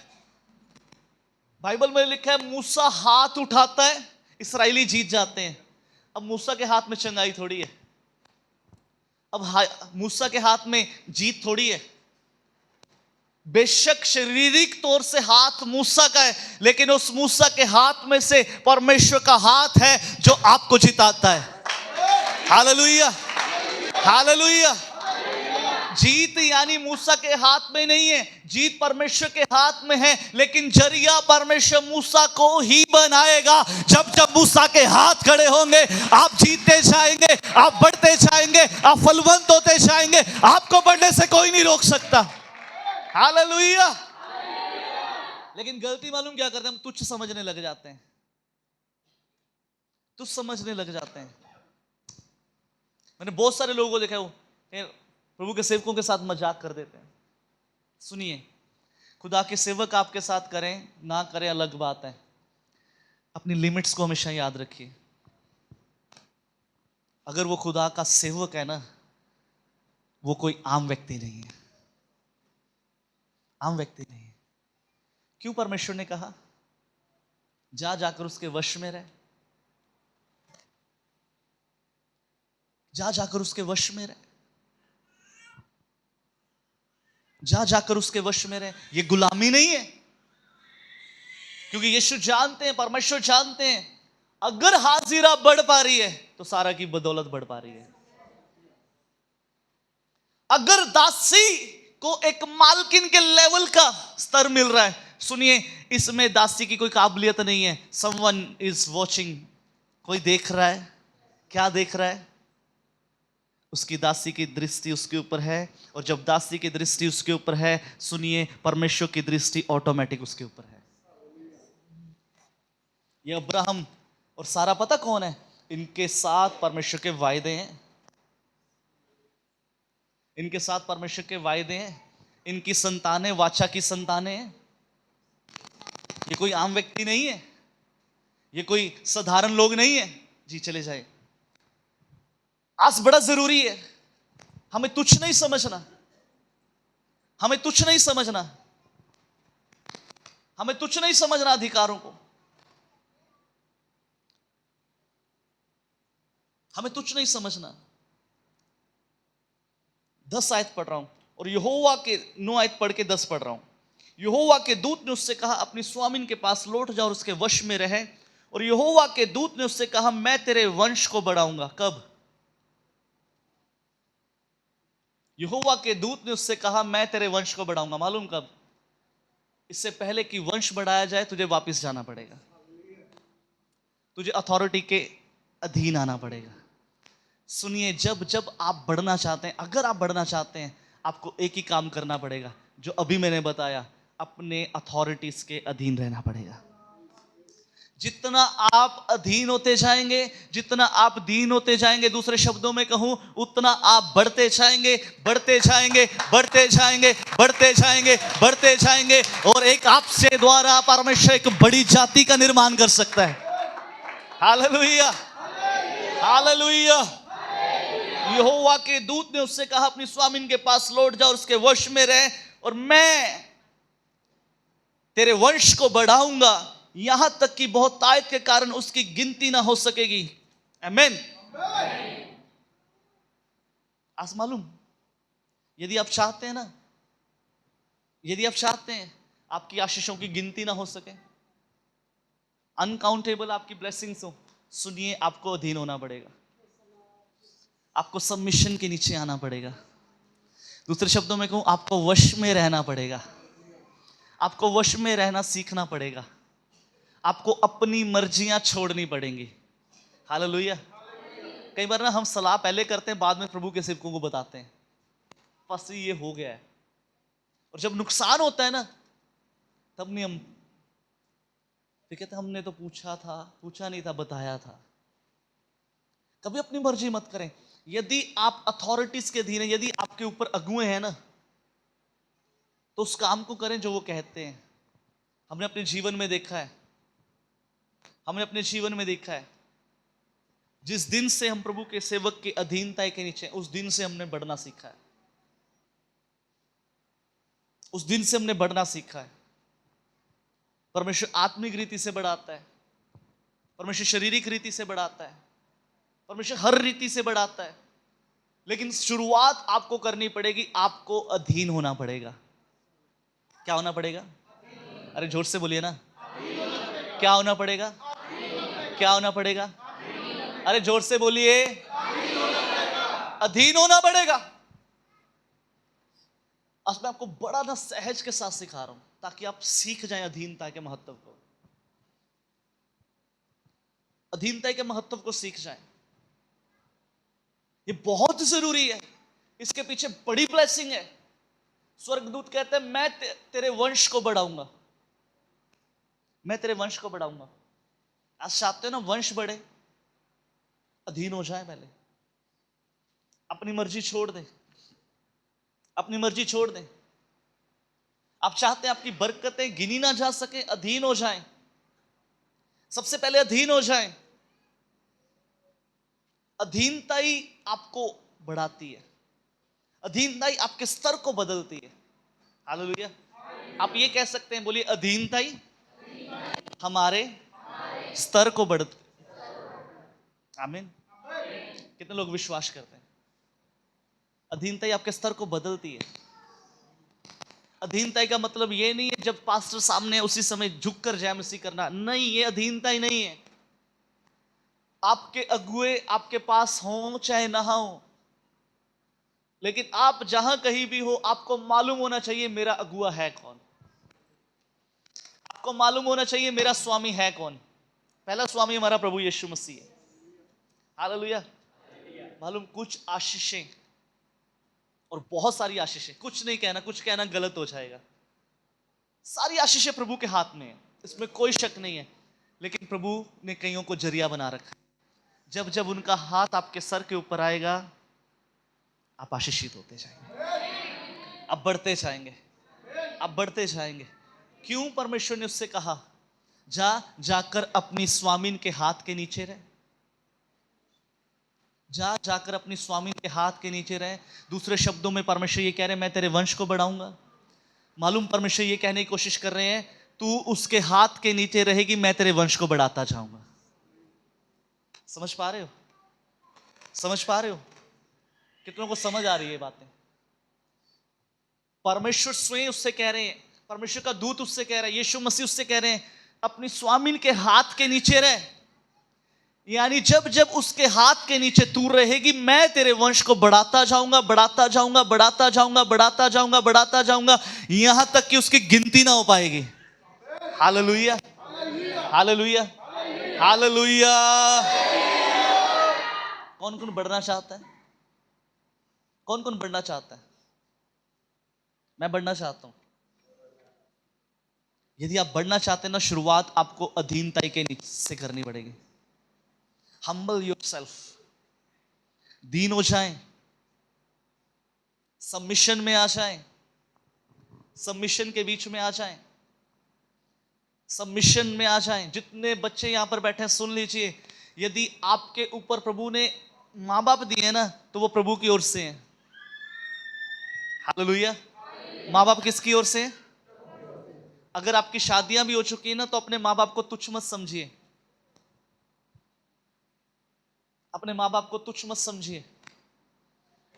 बाइबल में लिखा है, मूसा हाथ उठाता है, इस्राएली जीत जाते हैं। अब मूसा के हाथ में चंगाई थोड़ी है, अब मूसा के हाथ में जीत थोड़ी है। बेशक शारीरिक तौर से हाथ मूसा का है, लेकिन उस मूसा के हाथ में से परमेश्वर का हाथ है जो आपको जिताता है। Hallelujah, hallelujah. जीत यानी मूसा के हाथ में नहीं है, जीत परमेश्वर के हाथ में है, लेकिन जरिया परमेश्वर मूसा को ही बनाएगा। जब जब मूसा के हाथ खड़े होंगे, आप जीतते जाएंगे, आप बढ़ते जाएंगे, आप फलवंत होते जाएंगे, आपको बढ़ने से कोई नहीं रोक सकता। हालेलुया। लेकिन गलती मालूम क्या करते हैं, हम तुच्छ समझने लग जाते हैं, तुच्छ समझने लग जाते हैं। मैंने बहुत सारे लोगों को देखा है, प्रभु के सेवकों के साथ मजाक कर देते हैं। सुनिए, खुदा के सेवक आपके साथ करें ना करें अलग बात है, अपनी लिमिट्स को हमेशा याद रखिए। अगर वो खुदा का सेवक है ना, वो कोई आम व्यक्ति नहीं है, आम व्यक्ति नहीं है। क्यों परमेश्वर ने कहा जा जाकर उसके वश में रहे, जा जाकर उसके वश में रहे, जा जाकर उसके वश में रहे। ये गुलामी नहीं है, क्योंकि यीशु जानते हैं, परमेश्वर जानते हैं, अगर हाजिरा बढ़ पा रही है तो सारा की बदौलत बढ़ पा रही है। अगर दासी को एक मालकिन के लेवल का स्तर मिल रहा है, सुनिए, इसमें दासी की कोई काबिलियत नहीं है। समवन इज वॉचिंग, कोई देख रहा है। क्या देख रहा है? उसकी दासी की दृष्टि उसके ऊपर है, और जब दासी की दृष्टि उसके ऊपर है, सुनिए, परमेश्वर की दृष्टि ऑटोमेटिक उसके ऊपर है। ये अब्राहम और सारा पता कौन है? इनके साथ परमेश्वर के वायदे हैं, इनके साथ परमेश्वर के वायदे हैं, इनकी संतानें वाचा की संतानें हैं। ये कोई आम व्यक्ति नहीं है, ये कोई साधारण लोग नहीं है। जी चले जाए। आज बड़ा जरूरी है, हमें तुच्छ नहीं समझना, हमें तुच्छ नहीं समझना, हमें तुच्छ नहीं समझना अधिकारों को, हमें तुच्छ नहीं समझना। 10 आयत पढ़ रहा हूं, और यहोवा के 9 आयत पढ़ के 10 पढ़ रहा हूं। यहोवा के दूत ने उससे कहा, अपनी स्वामिन के पास लौट जा और उसके वश में रहे। और यहोवा के दूत ने उससे कहा, मैं तेरे वंश को बढ़ाऊंगा। कब? यहोवा के दूत ने उससे कहा, मैं तेरे वंश को बढ़ाऊंगा। मालूम कब? इससे पहले कि वंश बढ़ाया जाए, तुझे वापस जाना पड़ेगा, तुझे अथॉरिटी के अधीन आना पड़ेगा। सुनिए, जब जब आप बढ़ना चाहते हैं, अगर आप बढ़ना चाहते हैं, आपको एक ही काम करना पड़ेगा जो अभी मैंने बताया, अपने अथॉरिटीज के अधीन रहना पड़ेगा। जितना आप अधीन होते जाएंगे, जितना आप दीन होते जाएंगे, दूसरे शब्दों में कहूं, उतना आप बढ़ते जाएंगे, बढ़ते जाएंगे, बढ़ते जाएंगे, बढ़ते जाएंगे, बढ़ते जाएंगे, और एक आपसे द्वारा परमेश्वर एक बड़ी जाति का निर्माण कर सकता है। Hallelujah, hallelujah. यहोवा के दूत ने उससे कहा, अपनी स्वामिन के पास लौट जा और उसके वश में रह, और मैं तेरे वंश को बढ़ाऊंगा, यहां तक कि बहुतायत के कारण उसकी गिनती ना हो सकेगी। आमीन। आज मालूम, यदि आप चाहते हैं ना, यदि आप चाहते हैं आपकी आशीषों की गिनती ना हो सके, अनकाउंटेबल आपकी ब्लेसिंग्स हो, सुनिए, आपको अधीन होना पड़ेगा, आपको सबमिशन के नीचे आना पड़ेगा। दूसरे शब्दों में कहूं, आपको वश में रहना पड़ेगा, आपको वश में रहना सीखना पड़ेगा, आपको अपनी मर्जियां छोड़नी पड़ेंगी। हालेलुया। कई बार ना हम सलाह पहले करते हैं, बाद में प्रभु के सेवकों को बताते हैं, फंसी ये हो गया है। और जब नुकसान होता है ना, तब नहीं हम फिर कहते हमने तो पूछा नहीं था, बताया था। कभी अपनी मर्जी मत करें। यदि आप अथॉरिटीज के अधीन हैं, यदि आपके ऊपर अगुए हैं ना, तो उस काम को करें जो वो कहते हैं। हमने अपने जीवन में देखा है, जिस दिन से हम प्रभु के सेवक की अधीनता के नीचे, उस दिन से हमने बढ़ना सीखा है। परमेश्वर आत्मिक रीति से बढ़ाता है, परमेश्वर शारीरिक रीति से बढ़ाता है, परमेश्वर हर रीति से बढ़ाता है। लेकिन शुरुआत आपको करनी पड़ेगी, आपको अधीन होना पड़ेगा। क्या होना पड़ेगा? अरे जोर से बोलिए ना, क्या होना पड़ेगा? अरे जोर से बोलिए, अधीन होना पड़ेगा। आज मैं आपको बड़ा ना सहज के साथ सिखा रहा हूं, ताकि आप सीख जाएं अधीनता के महत्व को, सीख जाएं। ये बहुत जरूरी है, इसके पीछे बड़ी ब्लेसिंग है। स्वर्गदूत कहते हैं मैं तेरे वंश को बढ़ाऊंगा, आज चाहते हो ना वंश बढ़े? अधीन हो जाए पहले, अपनी मर्जी छोड़ दें। आप चाहते हैं आपकी बरकतें गिनी ना जा सके? अधीन हो जाएं। सबसे पहले अधीन हो जाएं। अधीनता ही आपको बढ़ाती है, अधीनता ही आपके स्तर को बदलती है। हालेलुया। आप ये कह सकते हैं, बोलिए, अधीनता ही हमारे स्तर को बढ़ती। आमीन। कितने लोग विश्वास करते हैं? अधीनता ही आपके स्तर को बदलती है। अधीनता का मतलब ये नहीं है जब पास्टर सामने उसी समय झुककर जय मसीह करना, नहीं, ये अधीनता ही नहीं है। आपके अगुए आपके पास हों चाहे ना हो, लेकिन आप जहां कहीं भी हो, आपको मालूम होना चाहिए मेरा अगुआ है कौन। आपको मालूम होना चाहिए मेरा स्वामी है कौन। पहला स्वामी हमारा प्रभु यीशु मसीह है। हालेलुया। मालूम, कुछ आशीषें और बहुत सारी आशीषें, कुछ नहीं कहना, कुछ कहना गलत हो जाएगा। सारी आशीषें प्रभु के हाथ में है, इसमें कोई शक नहीं है। लेकिन प्रभु ने कईयों को जरिया बना रखा। जब जब उनका हाथ आपके सर के ऊपर आएगा, आप आशीषित होते जाएंगे, आप बढ़ते जाएंगे। क्यों? परमेश्वर ने उससे कहा, जाकर अपनी स्वामीन के हाथ के नीचे रहे। जाकर अपनी स्वामीन के हाथ के नीचे रहे। दूसरे शब्दों में परमेश्वर ये कह रहे हैं, मैं तेरे वंश को बढ़ाऊंगा। मालूम, परमेश्वर ये कहने की कोशिश कर रहे हैं, तू उसके हाथ के नीचे रहेगी, मैं तेरे वंश को बढ़ाता जाऊंगा। समझ पा रहे हो? कितनों को समझ आ रही है बातें? परमेश्वर स्वयं उससे कह रहे हैं, परमेश्वर का दूत उससे कह रहा है, यीशु मसीह उससे कह रहे हैं, अपनी स्वामीन के हाथ के नीचे रहे। यानी जब जब उसके हाथ के नीचे तू रहेगी, मैं तेरे वंश को बढ़ाता जाऊंगा, यहां तक कि उसकी गिनती ना हो पाएगी। Hallelujah, hallelujah, hallelujah. कौन कौन बढ़ना चाहता है? मैं बढ़ना चाहता हूं। यदि आप बढ़ना चाहते हैं ना, शुरुआत आपको अधीनता के नीचे से करनी पड़ेगी। हम्बल योरसेल्फ, दीन हो जाएं, सबमिशन में आ जाएं, सबमिशन के बीच में आ जाएं, सबमिशन में आ जाएं। जितने बच्चे यहां पर बैठे हैं, सुन लीजिए, यदि आपके ऊपर प्रभु ने मां बाप दिए ना, तो वो प्रभु की ओर से हैं। हालेलुया। मां बाप किसकी ओर से हैं? अगर आपकी शादियां भी हो चुकी है ना, तो अपने मां बाप को तुच्छ मत समझिए, अपने मां बाप को तुच्छ मत समझिए।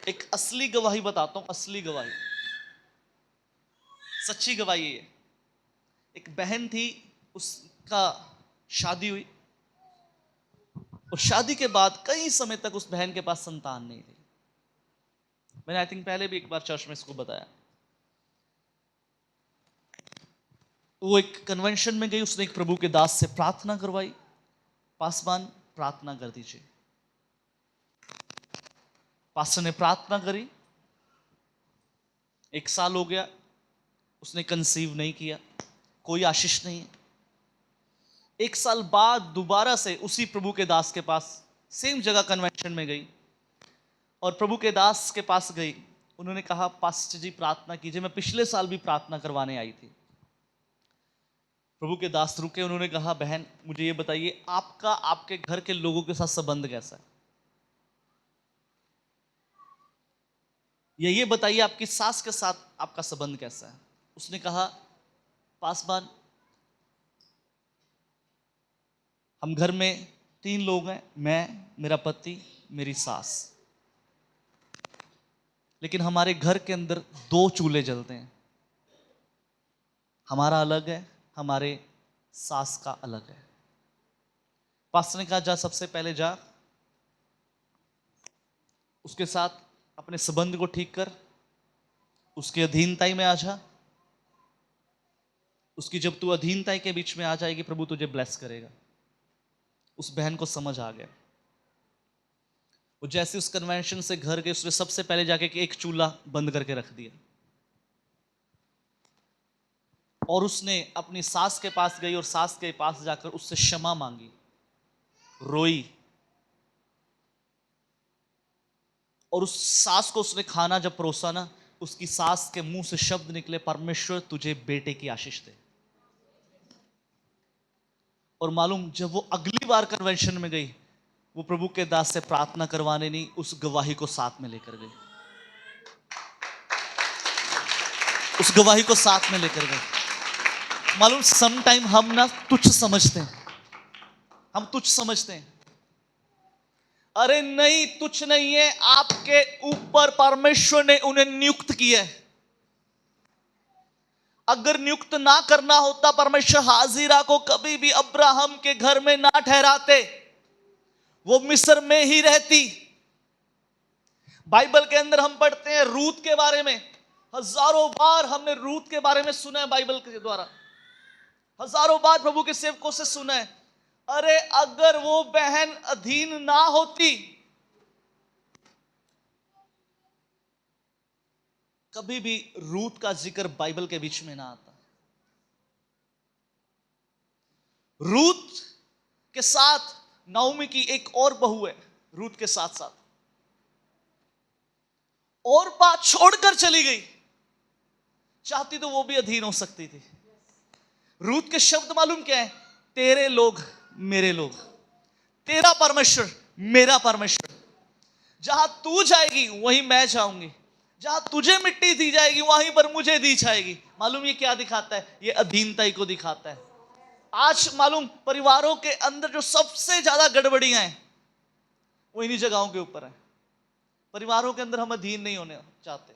एक असली गवाही बताता हूं, असली गवाही, सच्ची गवाही है। एक बहन थी, उसका शादी हुई, और शादी के बाद कई समय तक उस बहन के पास संतान नहीं थी। मैंने आई थिंक पहले भी एक बार चर्च में इसको बताया। वो एक कन्वेंशन में गई, उसने एक प्रभु के दास से प्रार्थना करवाई, पासवान, प्रार्थना कर दीजिए। पास्टर ने प्रार्थना करी, 1 साल हो गया, उसने कंसीव नहीं किया, कोई आशीष नहीं है। 1 साल बाद दोबारा से उसी प्रभु के दास के पास सेम जगह कन्वेंशन में गई और प्रभु के दास के पास गई। उन्होंने कहा पास्टर जी प्रार्थना कीजिए, मैं पिछले साल भी प्रार्थना करवाने आई थी। प्रभु के दास रुके, उन्होंने कहा बहन मुझे ये बताइए आपका आपके घर के लोगों के साथ संबंध कैसा है, या ये बताइए आपकी सास के साथ आपका संबंध कैसा है। उसने कहा पासवान हम घर में 3 लोग हैं, मैं, मेरा पति, मेरी सास, लेकिन हमारे घर के अंदर 2 चूल्हे जलते हैं, हमारा अलग है, हमारे सास का अलग है। पास्टर ने कहा जा सबसे पहले जा उसके साथ अपने संबंध को ठीक कर, उसकी अधीनताई में आ जा, उसकी जब तू अधीनताई के बीच में आ जाएगी प्रभु तुझे ब्लेस करेगा। उस बहन को समझ आ गया। वो जैसे उस कन्वेंशन से घर गए, उसने सबसे पहले जाके एक चूल्हा बंद करके रख दिया और उसने अपनी सास के पास गई और सास के पास जाकर उससे क्षमा मांगी, रोई, और उस सास को उसने खाना जब परोसा ना, उसकी सास के मुंह से शब्द निकले परमेश्वर तुझे बेटे की आशीष दे। और मालूम जब वो अगली बार कन्वेंशन में गई, वो प्रभु के दास से प्रार्थना करवाने नहीं, उस गवाही को साथ में लेकर गई, उस गवाही को साथ में लेकर गई। मालूम सम टाइम हम ना तुच्छ समझते हैं, हम तुच्छ समझते हैं, अरे नहीं तुच्छ नहीं है, आपके ऊपर परमेश्वर ने उन्हें नियुक्त किया है। अगर नियुक्त ना करना होता, परमेश्वर हाजिरा को कभी भी अब्राहम के घर में ना ठहराते, वो मिस्र में ही रहती। बाइबल के अंदर हम पढ़ते हैं रूत के बारे में, हजारों बार हमने रूत के बारे में सुना है, बाइबल के द्वारा हजारों बार प्रभु के सेवकों से सुना है। अरे अगर वो बहन अधीन ना होती, कभी भी रूत का जिक्र बाइबल के बीच में ना आता। रूत के साथ नाओमी की एक और बहू है, रूत के साथ साथ और बात छोड़कर चली गई, चाहती तो वो भी अधीन हो सकती थी। रूत के शब्द मालूम क्या है? तेरे लोग मेरे लोग, तेरा परमेश्वर मेरा परमेश्वर, जहां तू जाएगी वहीं मैं जाऊंगी, जहां तुझे मिट्टी दी जाएगी वहीं पर मुझे दी जाएगी। मालूम ये क्या दिखाता है? ये अधीनता को दिखाता है। आज मालूम परिवारों के अंदर जो सबसे ज्यादा गड़बड़ियां हैं वो इन्हीं जगहों के ऊपर है। परिवारों के अंदर हम अधीन नहीं होने चाहते।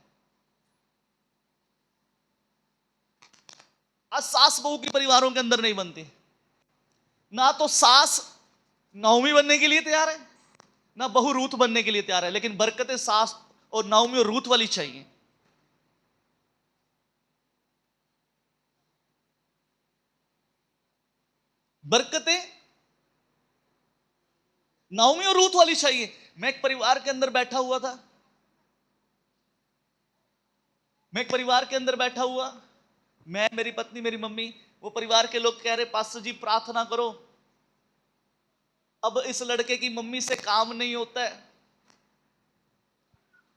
आज सास बहू की परिवारों के अंदर नहीं बनती, ना तो सास नाओमी बनने के लिए तैयार है, ना बहू रूत बनने के लिए तैयार है, लेकिन बरकतें सास और नाओमी और रूत वाली चाहिए। बरकतें नाओमी और रूत वाली चाहिए। मैं एक परिवार के अंदर बैठा हुआ था, मैं, मेरी पत्नी, मेरी मम्मी, वो परिवार के लोग कह रहे पास्टर जी प्रार्थना करो, अब इस लड़के की मम्मी से काम नहीं होता है,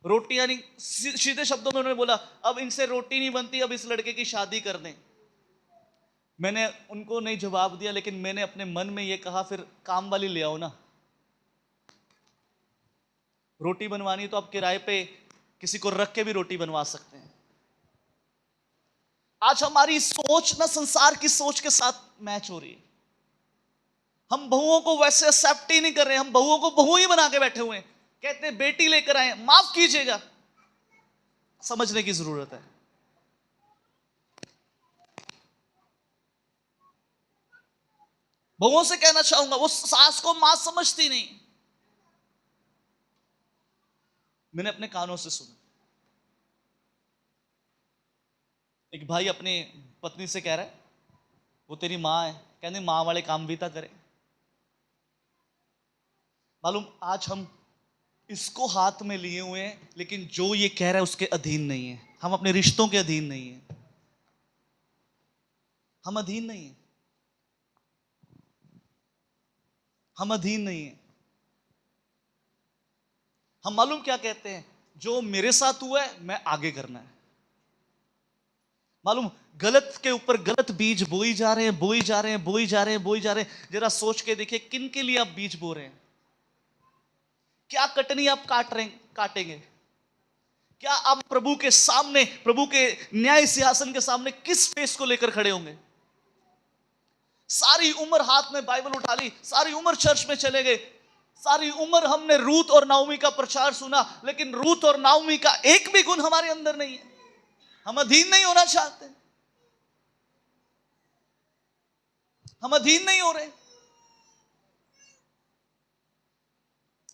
रोटियां नहीं, सीधे शब्दों में उन्होंने बोला अब इनसे रोटी नहीं बनती, अब इस लड़के की शादी कर दें। मैंने उनको नहीं जवाब दिया, लेकिन मैंने अपने मन में यह कहा फिर काम वाली ले आओ ना, रोटी बनवानी तो आप किराए पे किसी को रख के भी रोटी बनवा सकते हैं। आज हमारी सोच ना संसार की सोच के साथ मैच हो रही है। हम बहुओं को वैसे एक्सेप्ट ही नहीं कर रहे, हम बहुओं को बहू ही बना के बैठे हुए हैं, कहते हैं बेटी लेकर आए, माफ कीजिएगा, समझने की जरूरत है। बहुओं से कहना चाहूंगा वो सास को मां समझती नहीं। मैंने अपने कानों से सुना, एक भाई अपनी पत्नी से कह रहा है वो तेरी मां है, कहने मां वाले काम भी ता करे। मालूम, आज हम इसको हाथ में लिए हुए हैं, लेकिन जो ये कह रहा है उसके अधीन नहीं है। हम अपने रिश्तों के अधीन नहीं है, हम अधीन नहीं है, हम अधीन नहीं है। हम मालूम क्या कहते हैं, जो मेरे साथ हुआ है मैं आगे करना है। मालूम, गलत के ऊपर गलत बीज बोई जा रहे हैं, बोई जा रहे हैं, बोई जा रहे हैं, बोई जा रहे हैं। जरा सोच के देखिए, किन के लिए आप बीज बो रहे हैं? क्या कटनी आप काटेंगे? क्या आप प्रभु के सामने, प्रभु के न्याय सिंहासन के सामने किस फेस को लेकर खड़े होंगे? सारी उम्र हाथ में बाइबल उठा ली, सारी उम्र चर्च में चले गए, सारी उम्र हमने रूत और नाओमी का प्रचार सुना, लेकिन रूत और नाओमी का एक भी गुण हमारे अंदर नहीं है। हम अधीन नहीं होना चाहते, हम अधीन नहीं हो रहे,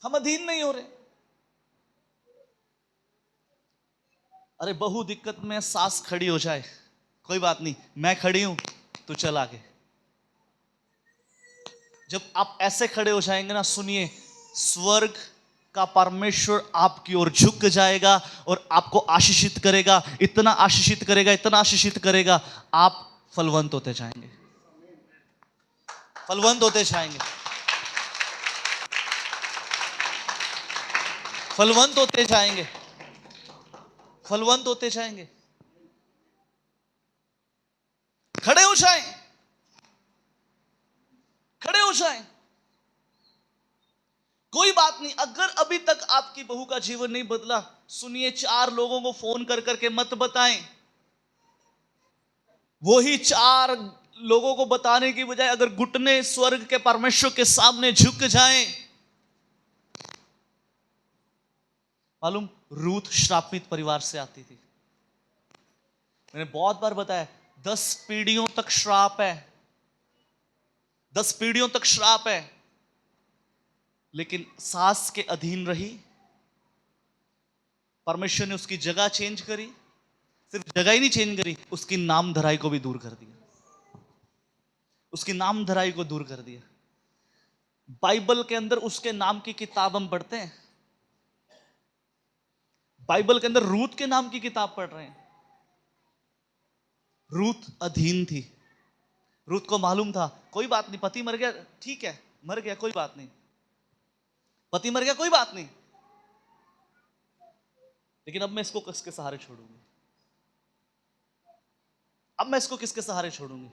हम अधीन नहीं हो रहे। अरे बहु दिक्कत में सास खड़ी हो जाए, कोई बात नहीं, मैं खड़ी हूं, तो चल आगे। जब आप ऐसे खड़े हो जाएंगे ना, सुनिए, स्वर्ग का परमेश्वर आपकी ओर झुक जाएगा और आपको आशीषित करेगा, इतना आशीषित करेगा, इतना आशीषित करेगा, आप फलवंत होते जाएंगे, फलवंत होते जाएंगे, फलवंत होते जाएंगे, फलवंत होते जाएंगे। खड़े हो जाएं, खड़े हो जाएं। कोई बात नहीं, अगर अभी तक आपकी बहू का जीवन नहीं बदला, सुनिए, 4 लोगों को फोन कर करके मत बताएं। वही 4 लोगों को बताने की बजाय अगर घुटने स्वर्ग के परमेश्वर के सामने झुक जाएं। मालूम, रूथ श्रापित परिवार से आती थी। मैंने बहुत बार बताया, 10 पीढ़ियों तक श्राप है, 10 पीढ़ियों तक श्राप है, लेकिन सास के अधीन रही। परमेश्वर ने उसकी जगह चेंज करी, सिर्फ जगह ही नहीं चेंज करी, उसकी नाम धराई को भी दूर कर दिया, उसकी नाम धराई को दूर कर दिया। बाइबल के अंदर उसके नाम की किताब हम पढ़ते हैं, बाइबल के अंदर रूथ के नाम की किताब पढ़ रहे हैं। रूथ अधीन थी, रूथ को मालूम था, कोई बात नहीं, पति मर गया, ठीक है, मर गया, कोई बात नहीं, पति मर गया, कोई बात नहीं, लेकिन अब मैं इसको किसके सहारे छोड़ूंगी? अब मैं इसको किसके सहारे छोड़ूंगी?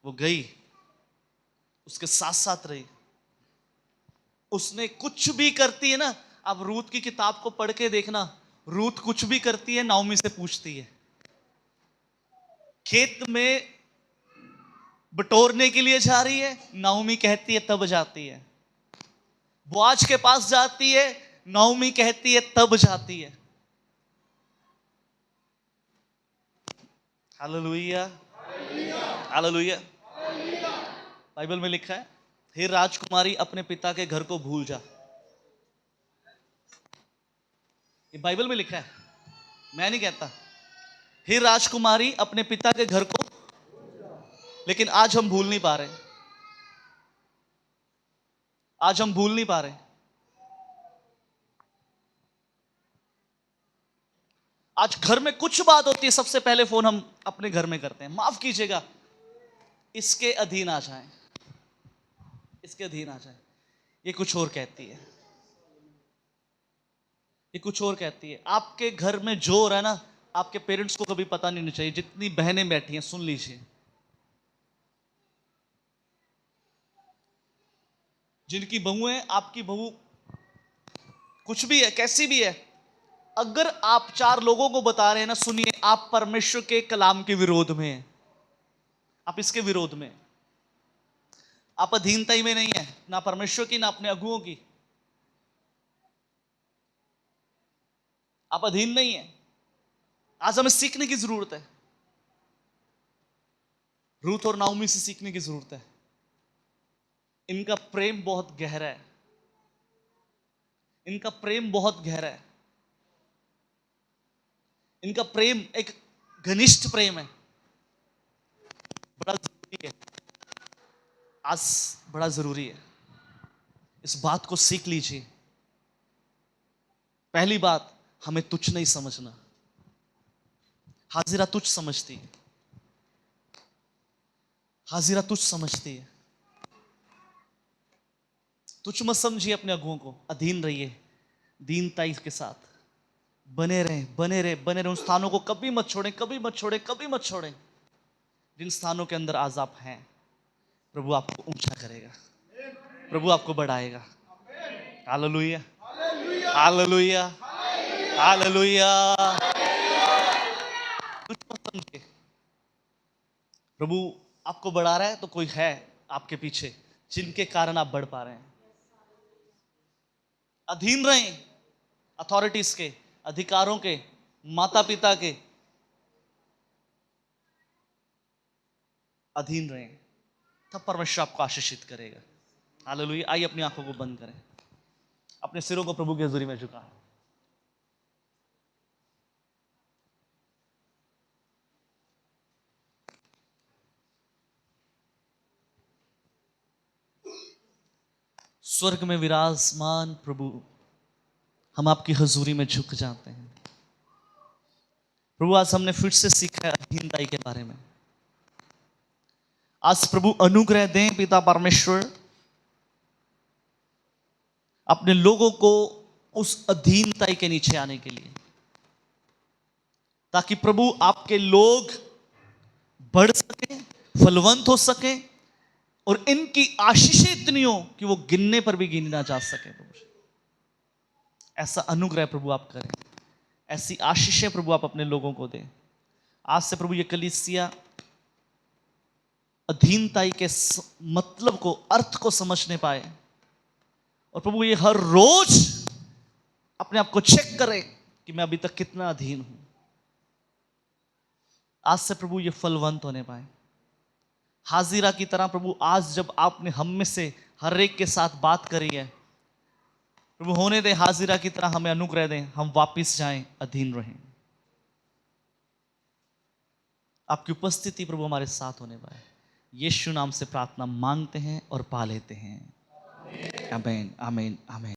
वो गई, उसके साथ साथ रही। उसने कुछ भी करती है ना, अब रूथ की किताब को पढ़ के देखना, रूथ कुछ भी करती है, नाओमी से पूछती है। खेत में बटोरने के लिए जा रही है, नाओमी कहती है तब जाती है। बोआज के पास जाती है, नाओमी कहती है तब जाती है। Hallelujah, hallelujah. बाइबल में लिखा है, हे राजकुमारी अपने पिता के घर को भूल जा। ये बाइबल में लिखा है, मैं नहीं कहता। हे राजकुमारी अपने पिता के घर को, लेकिन आज हम भूल नहीं पा रहे, आज हम भूल नहीं पा रहे। आज घर में कुछ बात होती है, सबसे पहले फोन हम अपने घर में करते हैं, माफ कीजिएगा, इसके अधीन आ जाएं, इसके अधीन आ जाएं। ये कुछ और कहती है, ये कुछ और कहती है। आपके घर में जो हो रहा है ना, आपके पेरेंट्स को कभी पता नहीं चाहिए। जितनी बहनें बैठी हैं, सुन लीजिए, जिनकी बहू है, आपकी बहू कुछ भी है, कैसी भी है, अगर आप 4 लोगों को बता रहे हैं ना, सुनिए, आप परमेश्वर के कलाम के विरोध में हैं, आप इसके विरोध में, आप अधीनता ही में नहीं है, ना परमेश्वर की, ना अपने अगुओं की, आप अधीन नहीं है। आज हमें सीखने की जरूरत है, रूथ और नाओमी से सीखने की जरूरत है। इनका प्रेम बहुत गहरा है, इनका प्रेम बहुत गहरा है, इनका प्रेम एक घनिष्ठ प्रेम है, बड़ा जरूरी है, आज बड़ा जरूरी है। इस बात को सीख लीजिए। पहली बात, हमें तुच्छ नहीं समझना। हाजिरा तुच्छ समझती है, हाजिरा तुच्छ समझती है। तुच्छ मत समझिए अपने अगुओं को, अधीन रहिए, दीनता के साथ बने रहे, बने रहे, बने रहे। उन स्थानों को कभी मत छोड़ें, कभी मत छोड़ें, कभी मत छोड़ें जिन स्थानों के अंदर आज आप हैं। प्रभु आपको ऊंचा करेगा, प्रभु आपको बढ़ाएगा। Hallelujah, hallelujah, hallelujah. तुच्छ मत समझिए, प्रभु आपको बढ़ा रहा है तो कोई है आपके पीछे जिनके कारण आप बढ़ पा रहे हैं। अधीन रहें अथॉरिटीज के, अधिकारों के, माता पिता के, अधीन रहें, तब परमेश्वर आपको आशीषित करेगा। हालेलुया। आइए अपनी आंखों को बंद करें, अपने सिरों को प्रभु की हजूरी में झुकाएं। स्वर्ग में विराजमान प्रभु, हम आपकी हजूरी में झुक जाते हैं। प्रभु आज हमने फिर से सीखा है अधीनताई के बारे में। आज प्रभु अनुग्रह दें पिता परमेश्वर, अपने लोगों को उस अधीनताई के नीचे आने के लिए, ताकि प्रभु आपके लोग बढ़ सके, फलवंत हो सके, और इनकी आशीषें इतनी हो कि वो गिनने पर भी गिनी ना जा सके। प्रभु ऐसा अनुग्रह प्रभु आप करें, ऐसी आशीषें प्रभु आप अपने लोगों को दें। आज से प्रभु ये कलीसिया अधीनताई के मतलब को, अर्थ को समझने पाए, और प्रभु ये हर रोज अपने आप को चेक करे कि मैं अभी तक कितना अधीन हूं। आज से प्रभु ये फलवंत होने पाए। हाजिरा की तरह प्रभु आज जब आपने हम में से हर एक के साथ बात करी है, प्रभु होने दे हाजिरा की तरह हमें अनुग्रह दें, हम वापिस जाएं, अधीन रहें। आपकी उपस्थिति प्रभु हमारे साथ होने पाए। यीशु नाम से प्रार्थना मांगते हैं और पा लेते हैं। आमीन, आमीन, आमीन।